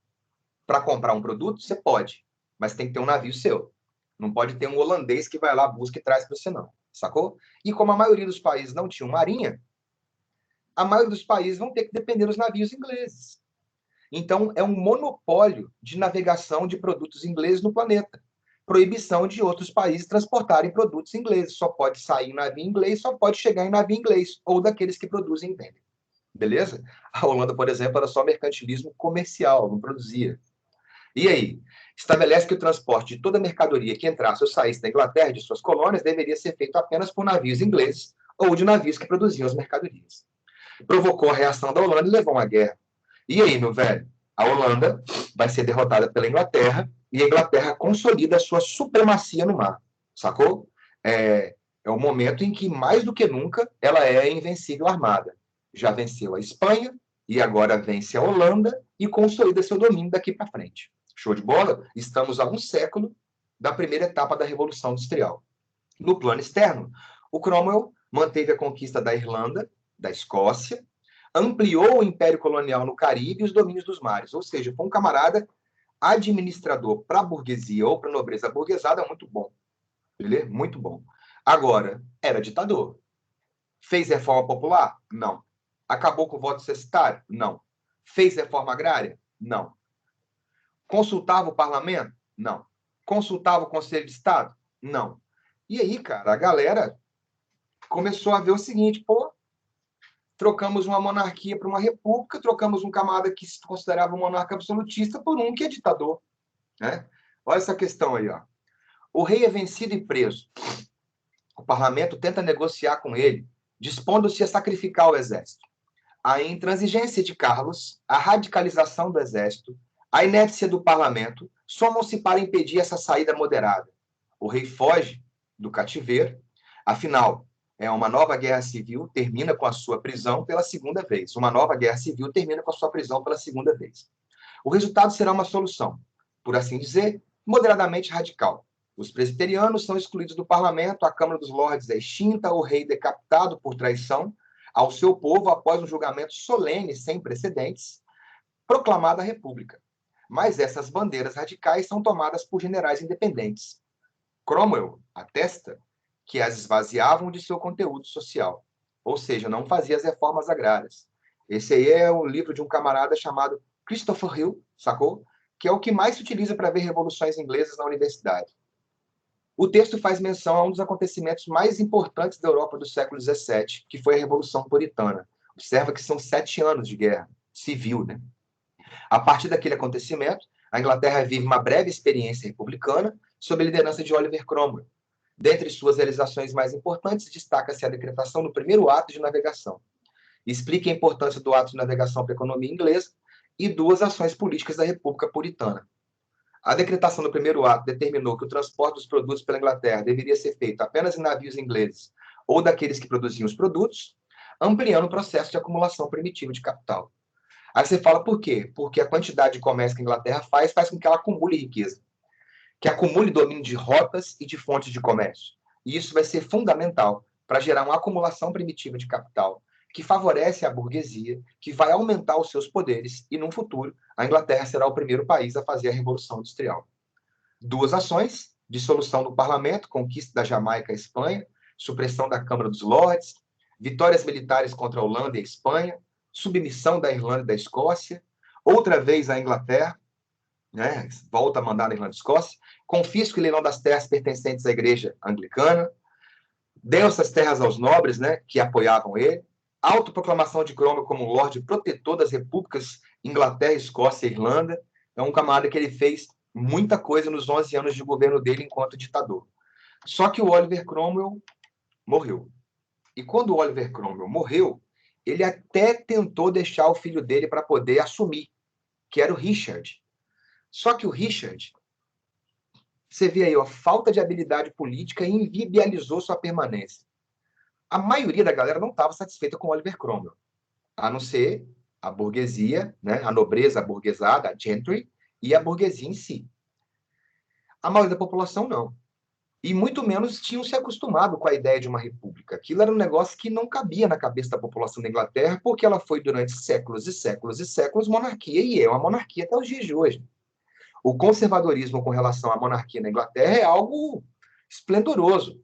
para comprar um produto, você pode, mas tem que ter um navio seu. Não pode ter um holandês que vai lá, busca e traz para você, não. Sacou? E como a maioria dos países não tinham marinha, a maioria dos países vão ter que depender dos navios ingleses. Então, é um monopólio de navegação de produtos ingleses no planeta. Proibição de outros países transportarem produtos ingleses. Só pode sair em navio inglês, só pode chegar em navio inglês, ou daqueles que produzem e vendem. Beleza? A Holanda, por exemplo, era só mercantilismo comercial, não produzia. E aí? Estabelece que o transporte de toda mercadoria que entrasse ou saísse da Inglaterra e de suas colônias deveria ser feito apenas por navios ingleses ou de navios que produziam as mercadorias. Provocou a reação da Holanda e levou a uma guerra. E aí, meu velho? A Holanda vai ser derrotada pela Inglaterra e a Inglaterra consolida a sua supremacia no mar, sacou? É o momento em que, mais do que nunca, ela é invencível armada. Já venceu a Espanha e agora vence a Holanda e consolida seu domínio daqui para frente. Show de bola? Estamos a um século da primeira etapa da Revolução Industrial. No plano externo, o Cromwell manteve a conquista da Irlanda, da Escócia, ampliou o império colonial no Caribe e os domínios dos mares, ou seja, foi um camarada administrador para a burguesia ou para a nobreza burguesada muito bom. Beleza? Muito bom. Agora, era ditador. Fez reforma popular? Não. Acabou com o voto cestário? Não. Fez reforma agrária? Não. Consultava o parlamento? Não. Consultava o Conselho de Estado? Não. E aí, cara, a galera começou a ver o seguinte, pô, trocamos uma monarquia por uma república, trocamos um camarada que se considerava um monarca absolutista por um que é ditador. Né? Olha essa questão aí. Ó. O rei é vencido e preso. O parlamento tenta negociar com ele, dispondo-se a sacrificar o exército. A intransigência de Carlos, a radicalização do exército, a inépcia do parlamento somam-se para impedir essa saída moderada. O rei foge do cativeiro, afinal, uma nova guerra civil termina com a sua prisão pela segunda vez. Uma nova guerra civil termina com a sua prisão pela segunda vez. O resultado será uma solução, por assim dizer, moderadamente radical. Os presbiterianos são excluídos do parlamento, a Câmara dos Lordes é extinta, o rei decapitado por traição ao seu povo após um julgamento solene sem precedentes, proclamada a República. Mas essas bandeiras radicais são tomadas por generais independentes. Cromwell atesta que as esvaziavam de seu conteúdo social, ou seja, não fazia as reformas agrárias. Esse aí é o livro de um camarada chamado Christopher Hill, sacou? Que é o que mais se utiliza para ver revoluções inglesas na universidade. O texto faz menção a um dos acontecimentos mais importantes da Europa do século XVII, que foi a Revolução Puritana. Observa que são 7 anos de guerra civil, né? A partir daquele acontecimento, a Inglaterra vive uma breve experiência republicana sob a liderança de Oliver Cromwell. Dentre suas realizações mais importantes, destaca-se a decretação do primeiro ato de navegação. Explica a importância do ato de navegação para a economia inglesa e 2 ações políticas da República Puritana. A decretação do primeiro ato determinou que o transporte dos produtos pela Inglaterra deveria ser feito apenas em navios ingleses ou daqueles que produziam os produtos, ampliando o processo de acumulação primitiva de capital. Aí você fala por quê? Porque a quantidade de comércio que a Inglaterra faz com que ela acumule riqueza, que acumule domínio de rotas e de fontes de comércio. E isso vai ser fundamental para gerar uma acumulação primitiva de capital, que favorece a burguesia, que vai aumentar os seus poderes, e, no futuro, a Inglaterra será o primeiro país a fazer a Revolução Industrial. 2 ações: dissolução do parlamento, conquista da Jamaica e Espanha, supressão da Câmara dos Lordes, vitórias militares contra a Holanda e a Espanha, submissão da Irlanda e da Escócia, outra vez a Inglaterra, né, volta a mandar na Irlanda e Escócia, confisco e leilão das terras pertencentes à igreja anglicana, deu essas terras aos nobres, né, que apoiavam ele, autoproclamação de Cromwell como Lorde Protetor das repúblicas Inglaterra, Escócia e Irlanda. É um camarada que ele fez muita coisa nos 11 anos de governo dele enquanto ditador. Só que o Oliver Cromwell morreu. E quando o Oliver Cromwell morreu, ele até tentou deixar o filho dele para poder assumir, que era o Richard. Só que o Richard, você vê aí, a falta de habilidade política inviabilizou sua permanência. A maioria da galera não estava satisfeita com Oliver Cromwell, a não ser a burguesia, né, a nobreza burguesada, a gentry, e a burguesia em si. A maioria da população não. E muito menos tinham se acostumado com a ideia de uma república. Aquilo era um negócio que não cabia na cabeça da população da Inglaterra, porque ela foi durante séculos e séculos e séculos monarquia, e é uma monarquia até os dias de hoje. O conservadorismo com relação à monarquia na Inglaterra é algo esplendoroso.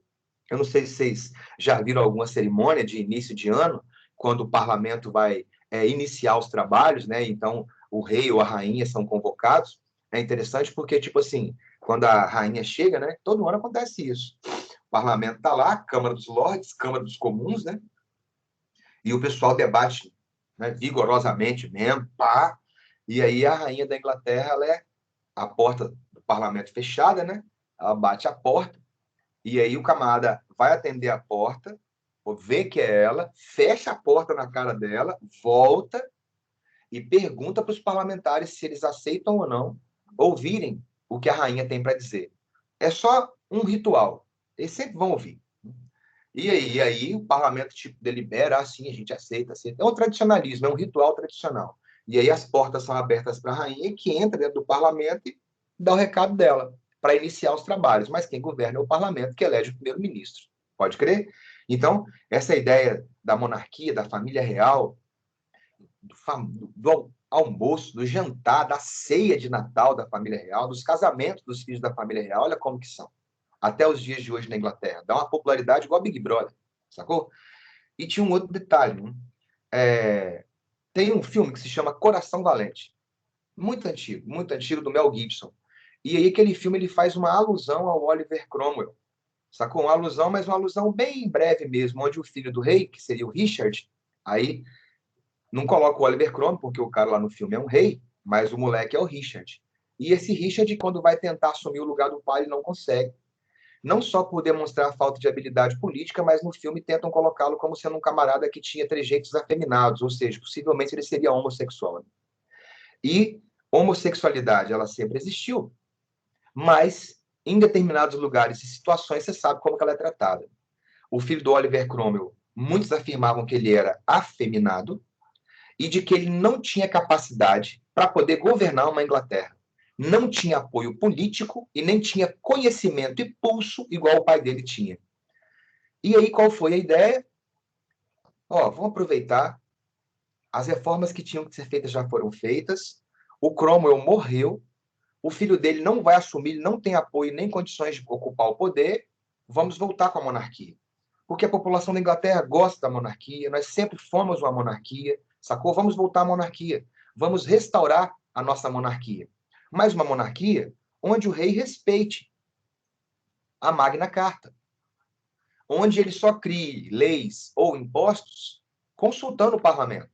Eu não sei se vocês já viram alguma cerimônia de início de ano, quando o parlamento vai iniciar os trabalhos, né? Então, o rei ou a rainha são convocados. É interessante porque, tipo assim, quando a rainha chega, né? Todo ano acontece isso. O parlamento está lá, Câmara dos Lordes, Câmara dos Comuns, né? E o pessoal debate, né, vigorosamente mesmo, pá. E aí a rainha da Inglaterra, ela a porta do parlamento fechada, né? Ela bate a porta, e aí o camarada vai atender a porta, vê que é ela, fecha a porta na cara dela, volta, e pergunta para os parlamentares se eles aceitam ou não ouvirem o que a rainha tem para dizer. É só um ritual. Eles sempre vão ouvir. E aí o parlamento tipo, delibera, assim, a gente aceita, aceita. É um tradicionalismo, é um ritual tradicional. E aí as portas são abertas para a rainha, que entra dentro do parlamento e dá o recado dela para iniciar os trabalhos. Mas quem governa é o parlamento, que elege o primeiro-ministro. Pode crer? Então, essa ideia da monarquia, da família real, do almoço, do jantar, da ceia de Natal da família real, dos casamentos dos filhos da família real, olha como que são. Até os dias de hoje na Inglaterra. Dá uma popularidade igual a Big Brother, sacou? E tinha um outro detalhe. Né? Tem um filme que se chama Coração Valente. Muito antigo, do Mel Gibson. E aí aquele filme ele faz uma alusão ao Oliver Cromwell. Sacou? Uma alusão, mas uma alusão bem breve mesmo, onde o filho do rei, que seria o Richard, aí não coloca o Oliver Cromwell, porque o cara lá no filme é um rei, mas o moleque é o Richard. E esse Richard, quando vai tentar assumir o lugar do pai, ele não consegue. Não só por demonstrar a falta de habilidade política, mas no filme tentam colocá-lo como sendo um camarada que tinha trejeitos afeminados, ou seja, possivelmente ele seria homossexual. Né? E homossexualidade, ela sempre existiu, mas em determinados lugares e situações, você sabe como que ela é tratada. O filho do Oliver Cromwell, muitos afirmavam que ele era afeminado e de que ele não tinha capacidade para poder governar uma Inglaterra. Não tinha apoio político e nem tinha conhecimento e pulso igual o pai dele tinha. E aí, qual foi a ideia? Vamos aproveitar. As reformas que tinham que ser feitas já foram feitas. O Cromwell morreu. O filho dele não vai assumir, não tem apoio nem condições de ocupar o poder. Vamos voltar com a monarquia. Porque a população da Inglaterra gosta da monarquia. Nós sempre fomos uma monarquia. Sacou? Vamos voltar à monarquia. Vamos restaurar a nossa monarquia. Mas uma monarquia onde o rei respeite a Magna Carta. Onde ele só crie leis ou impostos consultando o parlamento.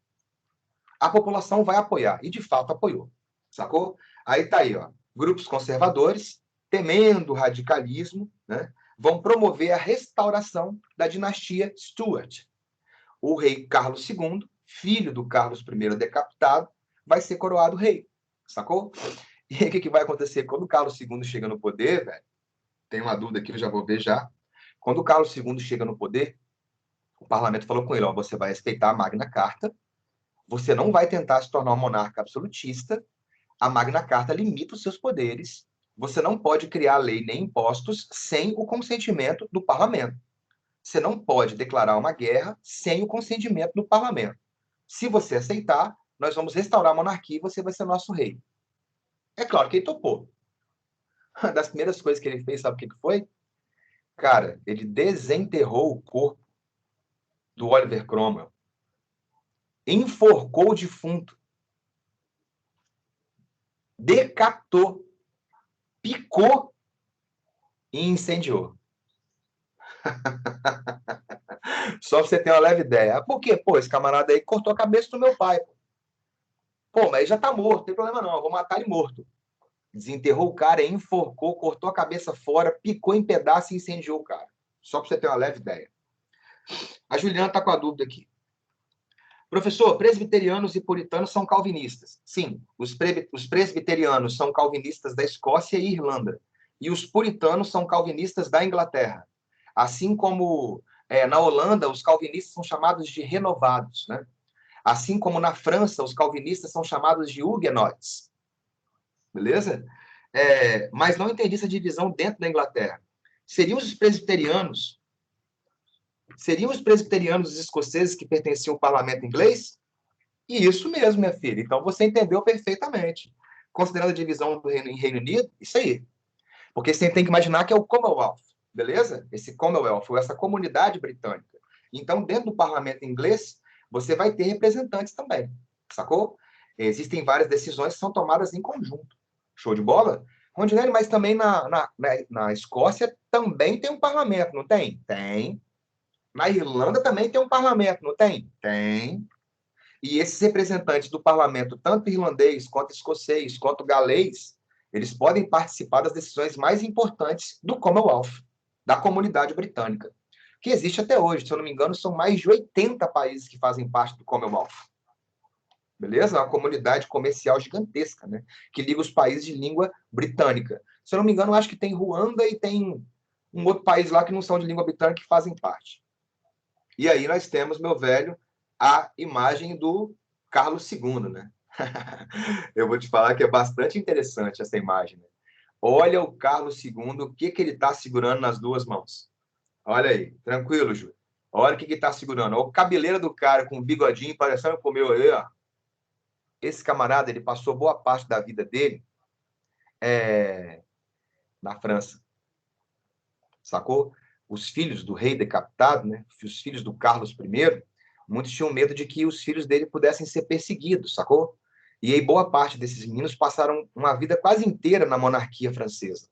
A população vai apoiar, e de fato apoiou, sacou? Aí tá aí, ó, grupos conservadores, temendo o radicalismo, né, vão promover a restauração da dinastia Stuart. O rei Carlos II, filho do Carlos I decapitado, vai ser coroado rei, sacou? E aí o que vai acontecer? Quando o Carlos II chega no poder, velho, tem uma dúvida aqui, eu já vou ver já. Quando o Carlos II chega no poder, o parlamento falou com ele, ó, você vai respeitar a Magna Carta, você não vai tentar se tornar um monarca absolutista, a Magna Carta limita os seus poderes, você não pode criar lei nem impostos sem o consentimento do parlamento. Você não pode declarar uma guerra sem o consentimento do parlamento. Se você aceitar, nós vamos restaurar a monarquia e você vai ser nosso rei. É claro que ele topou. Uma das primeiras coisas que ele fez, sabe o que foi? Cara, ele desenterrou o corpo do Oliver Cromwell, enforcou o defunto, decapitou, picou e incendiou. Só pra você ter uma leve ideia. Por quê? Pô, esse camarada aí cortou a cabeça do meu pai. Pô, mas ele já tá morto, não tem problema não, eu vou matar ele morto. Desenterrou o cara, enforcou, cortou a cabeça fora, picou em pedaços e incendiou o cara. Só pra você ter uma leve ideia. A Juliana tá com a dúvida aqui. Professor, presbiterianos e puritanos são calvinistas. Sim, os presbiterianos são calvinistas da Escócia e Irlanda. E os puritanos são calvinistas da Inglaterra. Assim como na Holanda, os calvinistas são chamados de renovados. Né? Assim como na França, os calvinistas são chamados de huguenotes. Beleza? Mas não entendi essa divisão dentro da Inglaterra. Seriam os presbiterianos escoceses que pertenciam ao parlamento inglês? E isso mesmo, minha filha. Então você entendeu perfeitamente. Considerando a divisão do Reino Unido, isso aí. Porque você tem que imaginar que é o Commonwealth, beleza? Esse Commonwealth, ou essa comunidade britânica. Então, dentro do parlamento inglês, você vai ter representantes também, sacou? Existem várias decisões que são tomadas em conjunto. Show de bola? Rondinelli, mas também na Escócia também tem um parlamento, não tem? Tem. Na Irlanda também tem um parlamento, não tem? Tem. E esses representantes do parlamento, tanto irlandês, quanto escocês, quanto galês, eles podem participar das decisões mais importantes do Commonwealth, da comunidade britânica, que existe até hoje. Se eu não me engano, são mais de 80 países que fazem parte do Commonwealth. beleza? É uma comunidade comercial gigantesca, né? Que liga os países de língua britânica. Se eu não me engano, eu acho que tem Ruanda e tem um outro país lá que não são de língua britânica que fazem parte. E aí nós temos, meu velho, a imagem do Carlos II, né? Eu vou te falar que é bastante interessante essa imagem, né? Olha o Carlos II, o que ele está segurando nas duas mãos. Olha aí, tranquilo, Ju. Olha o que ele está segurando. Olha o cabeleira do cara com um bigodinho, parecendo com o meu aí, ó. Esse camarada, ele passou boa parte da vida dele na França, sacou? Os filhos do rei decapitado, né? Os filhos do Carlos I, muitos tinham medo de que os filhos dele pudessem ser perseguidos, sacou? E aí boa parte desses meninos passaram uma vida quase inteira na monarquia francesa.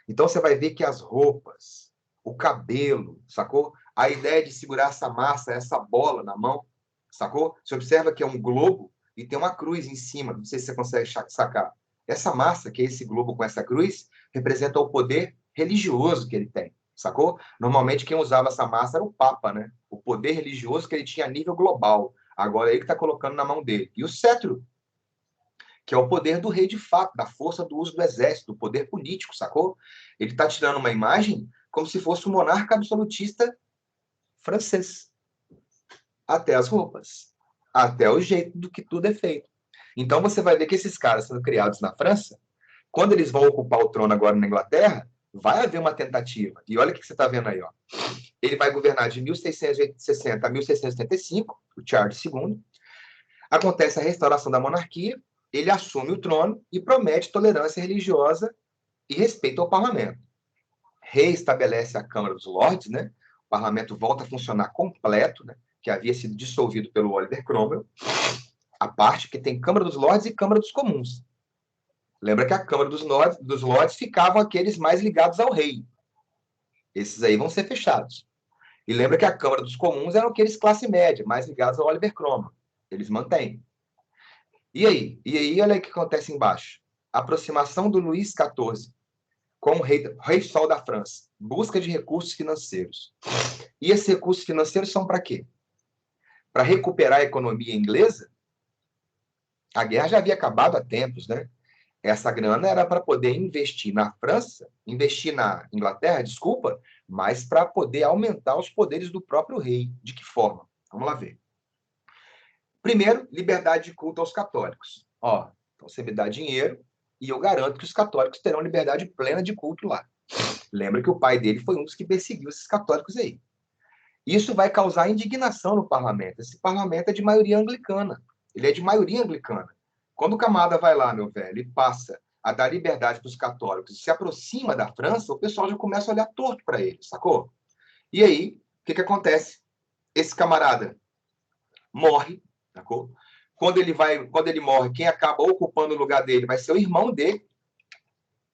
Então você vai ver que as roupas, o cabelo, sacou? A ideia de segurar essa massa, essa bola na mão, sacou? Você observa que é um globo e tem uma cruz em cima, não sei se você consegue sacar. Essa massa, que é esse globo com essa cruz, representa o poder religioso que ele tem, sacou? Normalmente quem usava essa massa era o Papa, né? O poder religioso que ele tinha a nível global. Agora é ele que está colocando na mão dele. E o cetro, que é o poder do rei de fato, da força do uso do exército, do poder político, sacou? Ele está tirando uma imagem como se fosse um monarca absolutista francês. Até as roupas, até o jeito do que tudo é feito. Então você vai ver que esses caras sendo criados na França, quando eles vão ocupar o trono agora na Inglaterra, vai haver uma tentativa. E olha o que você está vendo aí, ó. Ele vai governar de 1660 a 1675, o Charles II. Acontece a restauração da monarquia, ele assume o trono e promete tolerância religiosa e respeito ao parlamento. Reestabelece a Câmara dos Lordes, né? O parlamento volta a funcionar completo, né? Que havia sido dissolvido pelo Oliver Cromwell, a parte que tem Câmara dos Lordes e Câmara dos Comuns. Lembra que a Câmara dos Lordes ficavam aqueles mais ligados ao rei. Esses aí vão ser fechados. E lembra que a Câmara dos Comuns eram aqueles classe média, mais ligados ao Oliver Cromwell. Eles mantêm. E aí, olha o que acontece embaixo. Aproximação do Luís XIV com o rei Sol da França. Busca de recursos financeiros. E esses recursos financeiros são para quê? Para recuperar a economia inglesa? A guerra já havia acabado há tempos, né? Essa grana era para poder investir na França, investir na Inglaterra, desculpa, mas para poder aumentar os poderes do próprio rei. De que forma? Vamos lá ver. Primeiro, liberdade de culto aos católicos. Ó, então você me dá dinheiro e eu garanto que os católicos terão liberdade plena de culto lá. Lembra que o pai dele foi um dos que perseguiu esses católicos aí. Isso vai causar indignação no parlamento. Esse parlamento é de maioria anglicana. Ele é de maioria anglicana. Quando o camarada vai lá, meu velho, e passa a dar liberdade para os católicos e se aproxima da França, o pessoal já começa a olhar torto para ele, sacou? E aí, o que acontece? Esse camarada morre, sacou? Quando ele morre, quem acaba ocupando o lugar dele vai ser o irmão dele.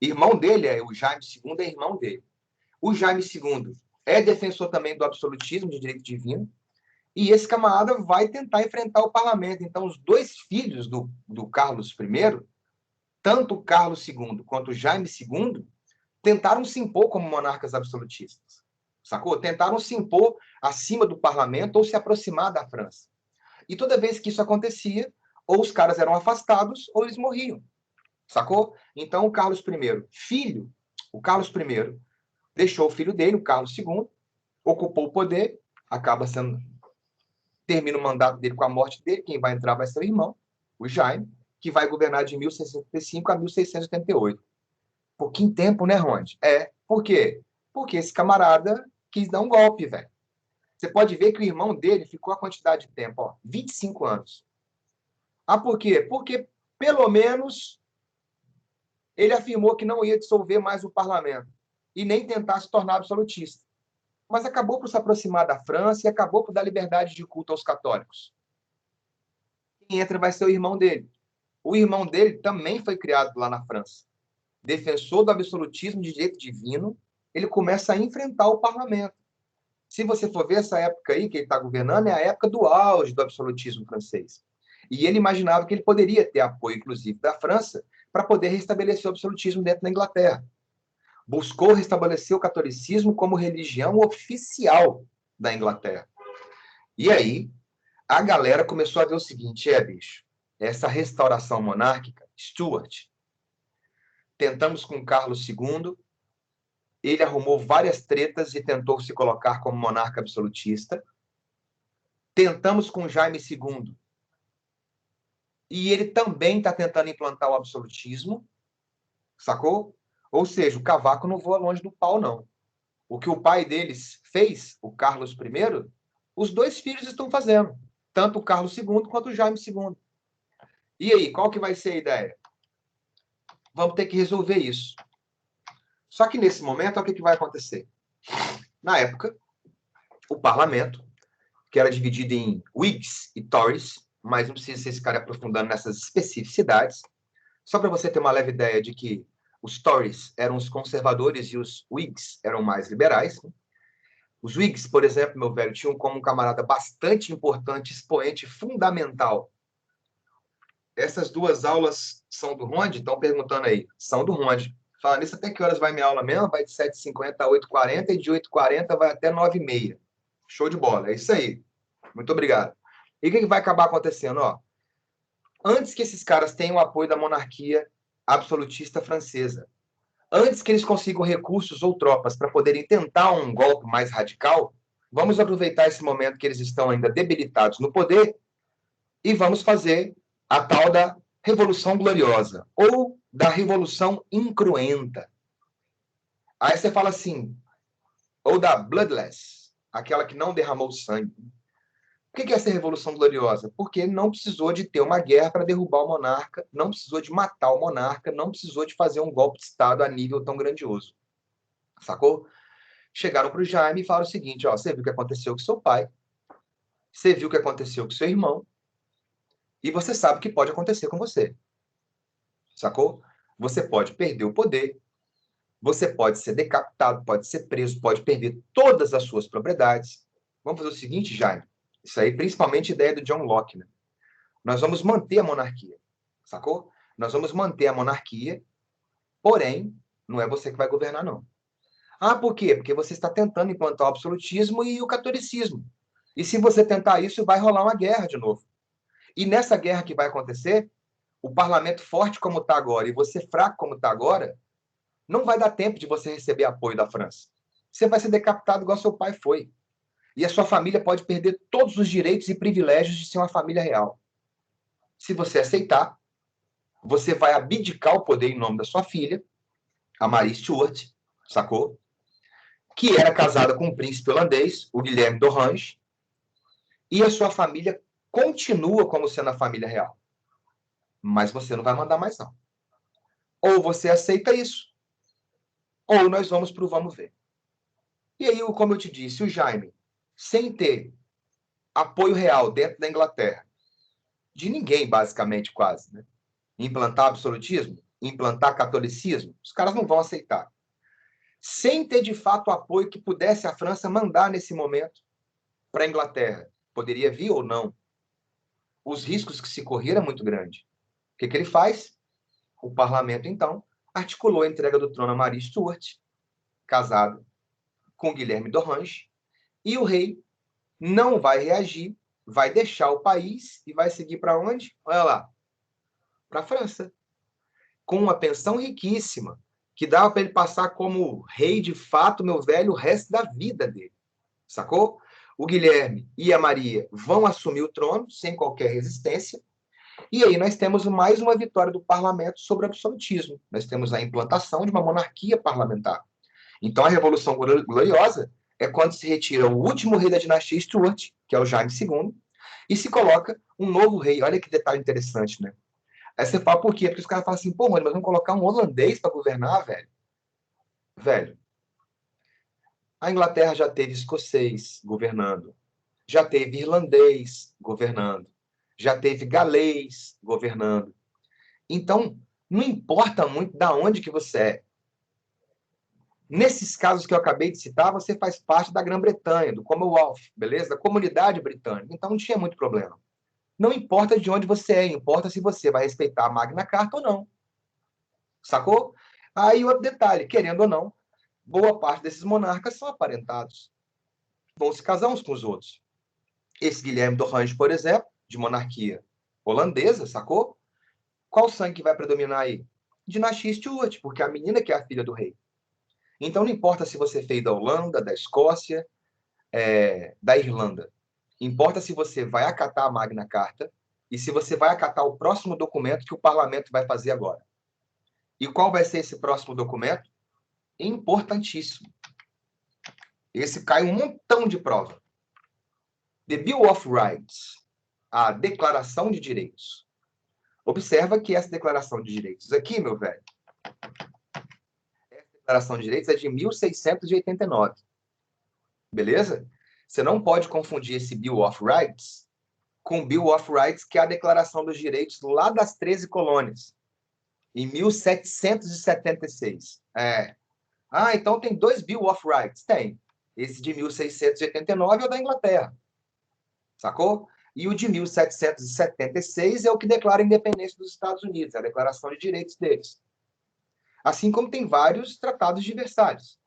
Irmão dele o Jaime II, é irmão dele. O Jaime II é defensor também do absolutismo de direito divino, e esse camarada vai tentar enfrentar o parlamento. Então, os dois filhos do Carlos I, tanto o Carlos II quanto o Jaime II, tentaram se impor como monarcas absolutistas. Sacou? Tentaram se impor acima do parlamento ou se aproximar da França. E toda vez que isso acontecia, ou os caras eram afastados ou eles morriam. Sacou? Então, o Carlos I, deixou o filho dele, o Carlos II, ocupou o poder, termina o mandato dele com a morte dele, quem vai entrar vai ser o irmão, o Jaime, que vai governar de 1665 a 1688. Pouquinho tempo, né, Ronde? Por quê? Porque esse camarada quis dar um golpe, velho. Você pode ver que o irmão dele ficou a quantidade de tempo, ó, 25 anos. Ah, por quê? Porque, pelo menos, ele afirmou que não ia dissolver mais o parlamento e nem tentar se tornar absolutista. Mas acabou por se aproximar da França e acabou por dar liberdade de culto aos católicos. Quem entra vai ser o irmão dele. O irmão dele também foi criado lá na França. Defensor do absolutismo de direito divino, ele começa a enfrentar o parlamento. Se você for ver essa época aí que ele está governando, é a época do auge do absolutismo francês. E ele imaginava que ele poderia ter apoio, inclusive, da França, para poder restabelecer o absolutismo dentro da Inglaterra. Buscou restabelecer o catolicismo como religião oficial da Inglaterra. E aí, a galera começou a ver o seguinte, bicho, essa restauração monárquica, Stuart. Tentamos com Carlos II, ele arrumou várias tretas e tentou se colocar como monarca absolutista. Tentamos com Jaime II, e ele também está tentando implantar o absolutismo, sacou? Ou seja, o cavaco não voa longe do pau, não. O que o pai deles fez, o Carlos I, os dois filhos estão fazendo, tanto o Carlos II quanto o Jaime II. E aí, qual que vai ser a ideia? Vamos ter que resolver isso. Só que nesse momento, olha o que vai acontecer. Na época, o parlamento, que era dividido em Whigs e Tories, mas não precisa ser esse cara aprofundando nessas especificidades, só para você ter uma leve ideia de que os Tories eram os conservadores e os Whigs eram mais liberais. Os Whigs, por exemplo, meu velho, tinham como um camarada bastante importante, expoente fundamental. Essas duas aulas são do Ronde? Estão perguntando aí. São do Ronde. Falando nisso, até que horas vai minha aula mesmo? Vai de 7h50 a 8h40 e de 8h40 vai até 9h30. Show de bola. É isso aí. Muito obrigado. E o que vai acabar acontecendo? Ó, antes que esses caras tenham o apoio da monarquia absolutista francesa, antes que eles consigam recursos ou tropas para poderem tentar um golpe mais radical, vamos aproveitar esse momento que eles estão ainda debilitados no poder e vamos fazer a tal da Revolução Gloriosa ou da Revolução Incruenta. Aí você fala assim, ou da Bloodless, aquela que não derramou sangue. Por que é essa Revolução Gloriosa? Porque não precisou de ter uma guerra para derrubar o monarca, não precisou de matar o monarca, não precisou de fazer um golpe de Estado a nível tão grandioso. Sacou? Chegaram para o Jaime e falaram o seguinte, ó, você viu o que aconteceu com seu pai, você viu o que aconteceu com seu irmão, e você sabe o que pode acontecer com você. Sacou? Você pode perder o poder, você pode ser decapitado, pode ser preso, pode perder todas as suas propriedades. Vamos fazer o seguinte, Jaime, isso aí principalmente ideia do John Locke, né? Nós vamos manter a monarquia, sacou? Nós vamos manter a monarquia, porém, não é você que vai governar, não. Ah, por quê? Porque você está tentando implantar o absolutismo e o catolicismo. E se você tentar isso, vai rolar uma guerra de novo. E nessa guerra que vai acontecer, o parlamento forte como está agora e você fraco como está agora, não vai dar tempo de você receber apoio da França. Você vai ser decapitado igual seu pai foi. E a sua família pode perder todos os direitos e privilégios de ser uma família real. Se você aceitar, você vai abdicar o poder em nome da sua filha, a Marie Stuart, sacou? Que era casada com um príncipe holandês, o Guilherme d'Orange, e a sua família continua como sendo a família real. Mas você não vai mandar mais, não. Ou você aceita isso, ou nós vamos para o vamos ver. E aí, como eu te disse, o Jaime, sem ter apoio real dentro da Inglaterra, de ninguém, basicamente, quase, né? Implantar absolutismo, implantar catolicismo, os caras não vão aceitar. Sem ter, de fato, o apoio que pudesse a França mandar nesse momento para a Inglaterra. Poderia vir ou não. Os riscos que se correram eram muito grandes. O que ele faz? O parlamento, então, articulou a entrega do trono a Marie Stuart, casado com Guilherme d'Orange, e o rei não vai reagir, vai deixar o país e vai seguir para onde? Olha lá, para a França, com uma pensão riquíssima, que dava para ele passar como rei de fato, meu velho, o resto da vida dele. Sacou? O Guilherme e a Maria vão assumir o trono sem qualquer resistência. E aí nós temos mais uma vitória do parlamento sobre o absolutismo. Nós temos a implantação de uma monarquia parlamentar. Então a Revolução Gloriosa é quando se retira o último rei da dinastia Stuart, que é o Jaime II, e se coloca um novo rei. Olha que detalhe interessante, né? Aí você fala, por quê? Porque os caras falam assim, pô, mano, mas vamos colocar um holandês para governar, velho? Velho, a Inglaterra já teve escocês governando, já teve irlandês governando, já teve galês governando. Então, não importa muito da onde que você é. Nesses casos que eu acabei de citar, você faz parte da Grã-Bretanha, do Commonwealth, beleza? Da comunidade britânica. Então, não tinha muito problema. Não importa de onde você é, importa se você vai respeitar a Magna Carta ou não. Sacou? Aí, outro detalhe, querendo ou não, boa parte desses monarcas são aparentados. Vão se casar uns com os outros. Esse Guilherme d'Orange, por exemplo, de monarquia holandesa, sacou? Qual sangue que vai predominar aí? Dinastia Stuart, porque a menina que é a filha do rei. Então não importa se você fez da Holanda, da Escócia, da Irlanda. Importa se você vai acatar a Magna Carta e se você vai acatar o próximo documento que o parlamento vai fazer agora. E qual vai ser esse próximo documento? Importantíssimo. Esse cai um montão de prova. The Bill of Rights, a Declaração de Direitos. Observa que essa Declaração de Direitos aqui, meu velho, essa Declaração de Direitos é de 1689. Beleza? Você não pode confundir esse Bill of Rights com o Bill of Rights, que é a Declaração dos Direitos lá das 13 colônias, em 1776. Então tem dois Bill of Rights? Tem. Esse de 1689 é o da Inglaterra. Sacou? E o de 1776 é o que declara a independência dos Estados Unidos, a Declaração de Direitos deles. Assim como tem vários tratados de Versalhes.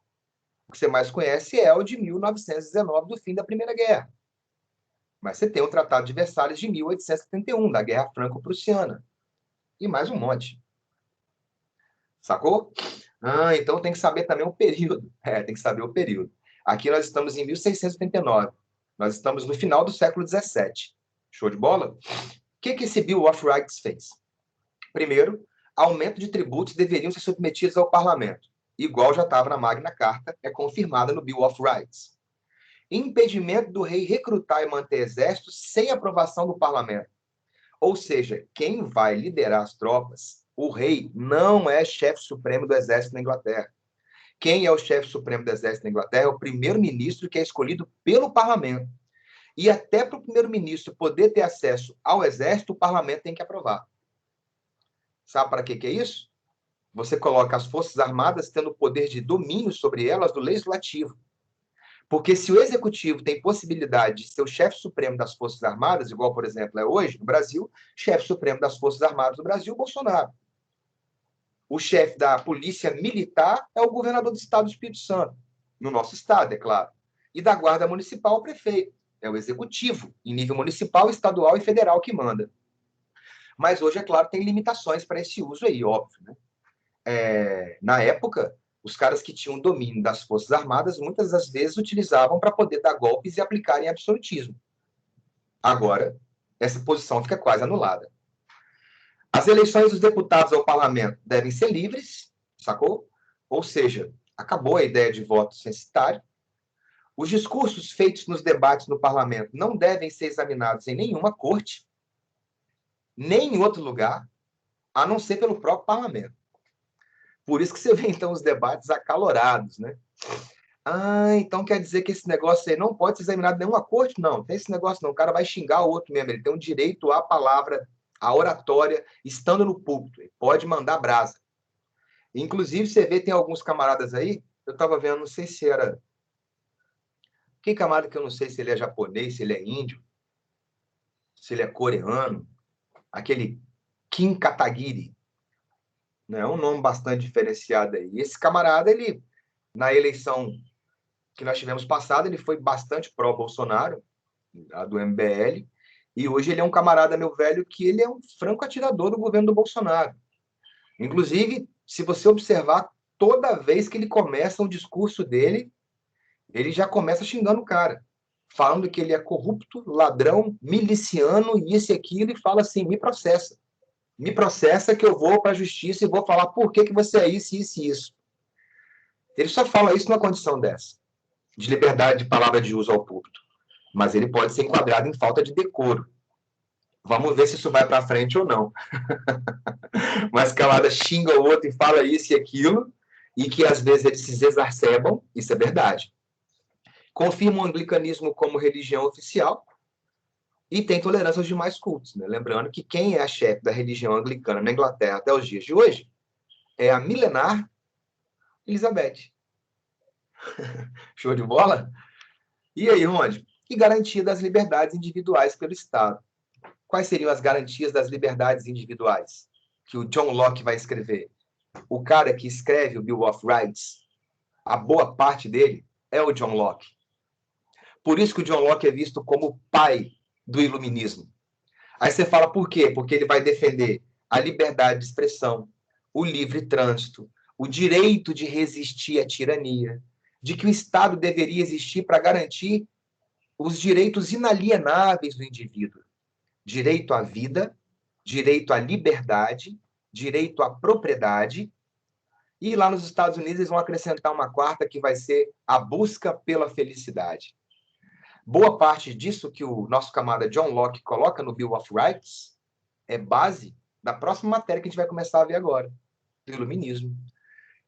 O que você mais conhece é o de 1919, do fim da Primeira Guerra. Mas você tem o Tratado de Versalhes de 1871, da Guerra Franco-Prussiana. E mais um monte. Sacou? Então tem que saber também o período. Tem que saber o período. Aqui nós estamos em 1689. Nós estamos no final do século XVII. Show de bola? O que esse Bill of Rights fez? Primeiro, aumento de tributos deveriam ser submetidos ao parlamento. Igual já estava na Magna Carta, é confirmada no Bill of Rights. Impedimento do rei recrutar e manter exército sem aprovação do parlamento. Ou seja, quem vai liderar as tropas, o rei não é chefe supremo do exército na Inglaterra. Quem é o chefe supremo do exército na Inglaterra é o primeiro-ministro, que é escolhido pelo parlamento. E até para o primeiro-ministro poder ter acesso ao exército, o parlamento tem que aprovar. Sabe para que é isso? Você coloca as Forças Armadas tendo o poder de domínio sobre elas do legislativo. Porque se o executivo tem possibilidade de ser o chefe supremo das Forças Armadas, igual, por exemplo, é hoje no Brasil, chefe supremo das Forças Armadas do Brasil, Bolsonaro. O chefe da Polícia Militar é o governador do estado do Espírito Santo, no nosso estado, é claro. E da Guarda Municipal, o prefeito. É o executivo, em nível municipal, estadual e federal, que manda. Mas hoje, é claro, tem limitações para esse uso aí, óbvio, né? Na época, os caras que tinham domínio das Forças Armadas, muitas das vezes utilizavam para poder dar golpes e aplicarem absolutismo. Agora, essa posição fica quase anulada. As eleições dos deputados ao parlamento devem ser livres, sacou? Ou seja, acabou a ideia de voto censitário. Os discursos feitos nos debates no parlamento não devem ser examinados em nenhuma corte, nem em outro lugar, a não ser pelo próprio parlamento. Por isso que você vê, então, os debates acalorados, né? Então quer dizer que esse negócio aí não pode ser examinado em nenhuma corte? Não, tem esse negócio não. O cara vai xingar o outro mesmo. Ele tem um direito à palavra, à oratória, estando no púlpito. Ele pode mandar brasa. Inclusive, você vê, tem alguns camaradas aí, eu estava vendo, não sei se era... Que camarada que eu não sei se ele é japonês, se ele é índio, se ele é coreano. Aquele Kim Kataguiri. É um nome bastante diferenciado aí. E esse camarada, ele, na eleição que nós tivemos passada, ele foi bastante pró-Bolsonaro, a do MBL, e hoje ele é um camarada, meu velho, que ele é um franco atirador do governo do Bolsonaro. Inclusive, se você observar, toda vez que ele começa o discurso dele, ele já começa xingando o cara, falando que ele é corrupto, ladrão, miliciano, isso e aquilo, e fala assim, me processa. Me processa que eu vou para a justiça e vou falar por que você é isso, isso e isso. Ele só fala isso numa condição dessa, de liberdade de palavra de uso ao público. Mas ele pode ser enquadrado em falta de decoro. Vamos ver se isso vai para frente ou não. Mas camarada xinga o outro e fala isso e aquilo, e que às vezes eles se exacerbam, isso é verdade. Confirma o anglicanismo como religião oficial e tem tolerância aos demais cultos, né? Lembrando que quem é a chefe da religião anglicana na Inglaterra até os dias de hoje é a milenar Elizabeth. Show de bola? E aí, Ronde? E garantia das liberdades individuais pelo Estado. Quais seriam as garantias das liberdades individuais que o John Locke vai escrever? O cara que escreve o Bill of Rights, a boa parte dele é o John Locke. Por isso que o John Locke é visto como o pai do iluminismo. Aí você fala por quê? Porque ele vai defender a liberdade de expressão, o livre trânsito, o direito de resistir à tirania, de que o Estado deveria existir para garantir os direitos inalienáveis do indivíduo: direito à vida, direito à liberdade, direito à propriedade. E lá nos Estados Unidos eles vão acrescentar uma quarta que vai ser a busca pela felicidade. Boa parte disso que o nosso camarada John Locke coloca no Bill of Rights é base da próxima matéria que a gente vai começar a ver agora, do iluminismo.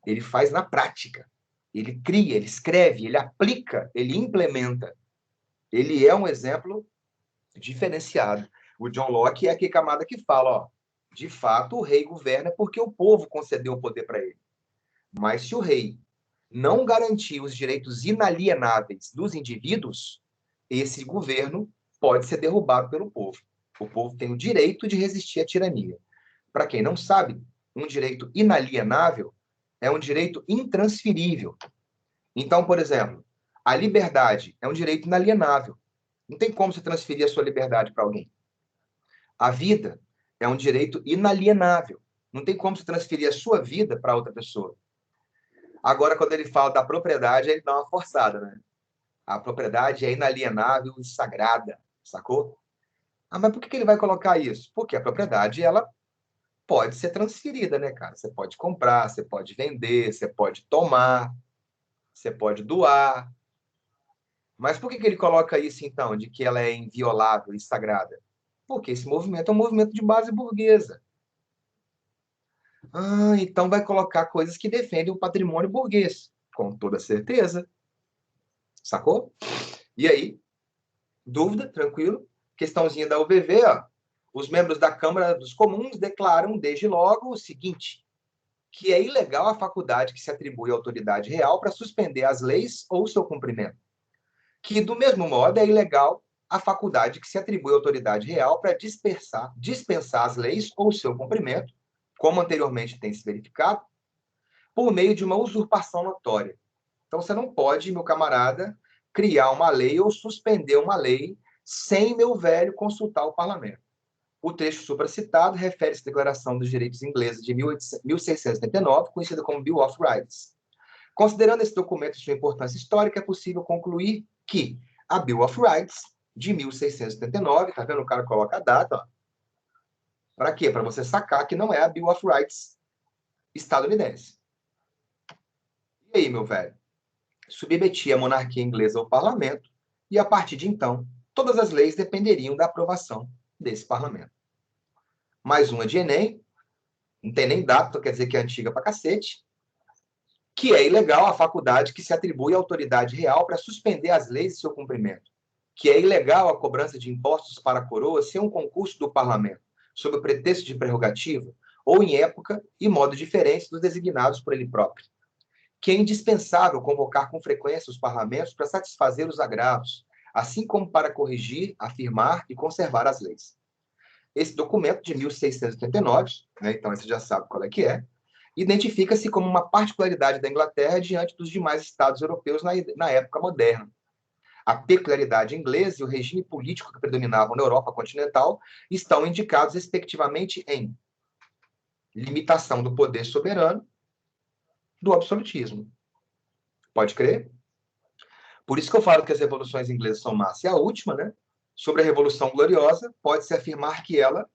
Ele faz na prática. Ele cria, ele escreve, ele aplica, ele implementa. Ele é um exemplo diferenciado. O John Locke é aquele camarada que fala, ó, de fato o rei governa porque o povo concedeu o poder para ele. Mas se o rei não garantir os direitos inalienáveis dos indivíduos, esse governo pode ser derrubado pelo povo. O povo tem o direito de resistir à tirania. Para quem não sabe, um direito inalienável é um direito intransferível. Então, por exemplo, a liberdade é um direito inalienável. Não tem como você transferir a sua liberdade para alguém. A vida é um direito inalienável. Não tem como você transferir a sua vida para outra pessoa. Agora, quando ele fala da propriedade, ele dá uma forçada, né? A propriedade é inalienável e sagrada, sacou? Ah, mas por que ele vai colocar isso? Porque a propriedade, ela pode ser transferida, né, cara? Você pode comprar, você pode vender, você pode tomar, você pode doar. Mas por que ele coloca isso, então, de que ela é inviolável e sagrada? Porque esse movimento é um movimento de base burguesa. Ah, então vai colocar coisas que defendem o patrimônio burguês. Com toda certeza. Sacou? E aí, dúvida, tranquilo? Questãozinha da UVV, ó. Os membros da Câmara dos Comuns declaram, desde logo, o seguinte: que é ilegal a faculdade que se atribui à autoridade real para suspender as leis ou o seu cumprimento. Que, do mesmo modo, é ilegal a faculdade que se atribui à autoridade real para dispensar as leis ou o seu cumprimento, como anteriormente tem se verificado, por meio de uma usurpação notória. Então, você não pode, meu camarada, criar uma lei ou suspender uma lei sem, meu velho, consultar o parlamento. O trecho supracitado refere-se à Declaração dos Direitos Inglesa de 1679, conhecida como Bill of Rights. Considerando esse documento e sua importância histórica, é possível concluir que a Bill of Rights, de 1679, tá vendo? O cara coloca a data, para quê? Para você sacar que não é a Bill of Rights estadunidense. E aí, meu velho? Submetia a monarquia inglesa ao parlamento e, a partir de então, todas as leis dependeriam da aprovação desse parlamento. Mais uma de Enem, não tem nem data, quer dizer que é antiga pra cacete, que é ilegal a faculdade que se atribui à autoridade real para suspender as leis e seu cumprimento, que é ilegal a cobrança de impostos para a coroa sem um concurso do parlamento, sob o pretexto de prerrogativa, ou em época e modo diferentes dos designados por ele próprio, que é indispensável convocar com frequência os parlamentos para satisfazer os agravos, assim como para corrigir, afirmar e conservar as leis. Esse documento de 1689, né, então você já sabe qual é que é, identifica-se como uma particularidade da Inglaterra diante dos demais estados europeus na época moderna. A peculiaridade inglesa e o regime político que predominavam na Europa continental estão indicados, respectivamente, em limitação do poder soberano, do absolutismo. Pode crer? Por isso que eu falo que as revoluções inglesas são massas. E a última, né, sobre a Revolução Gloriosa, pode-se afirmar que ela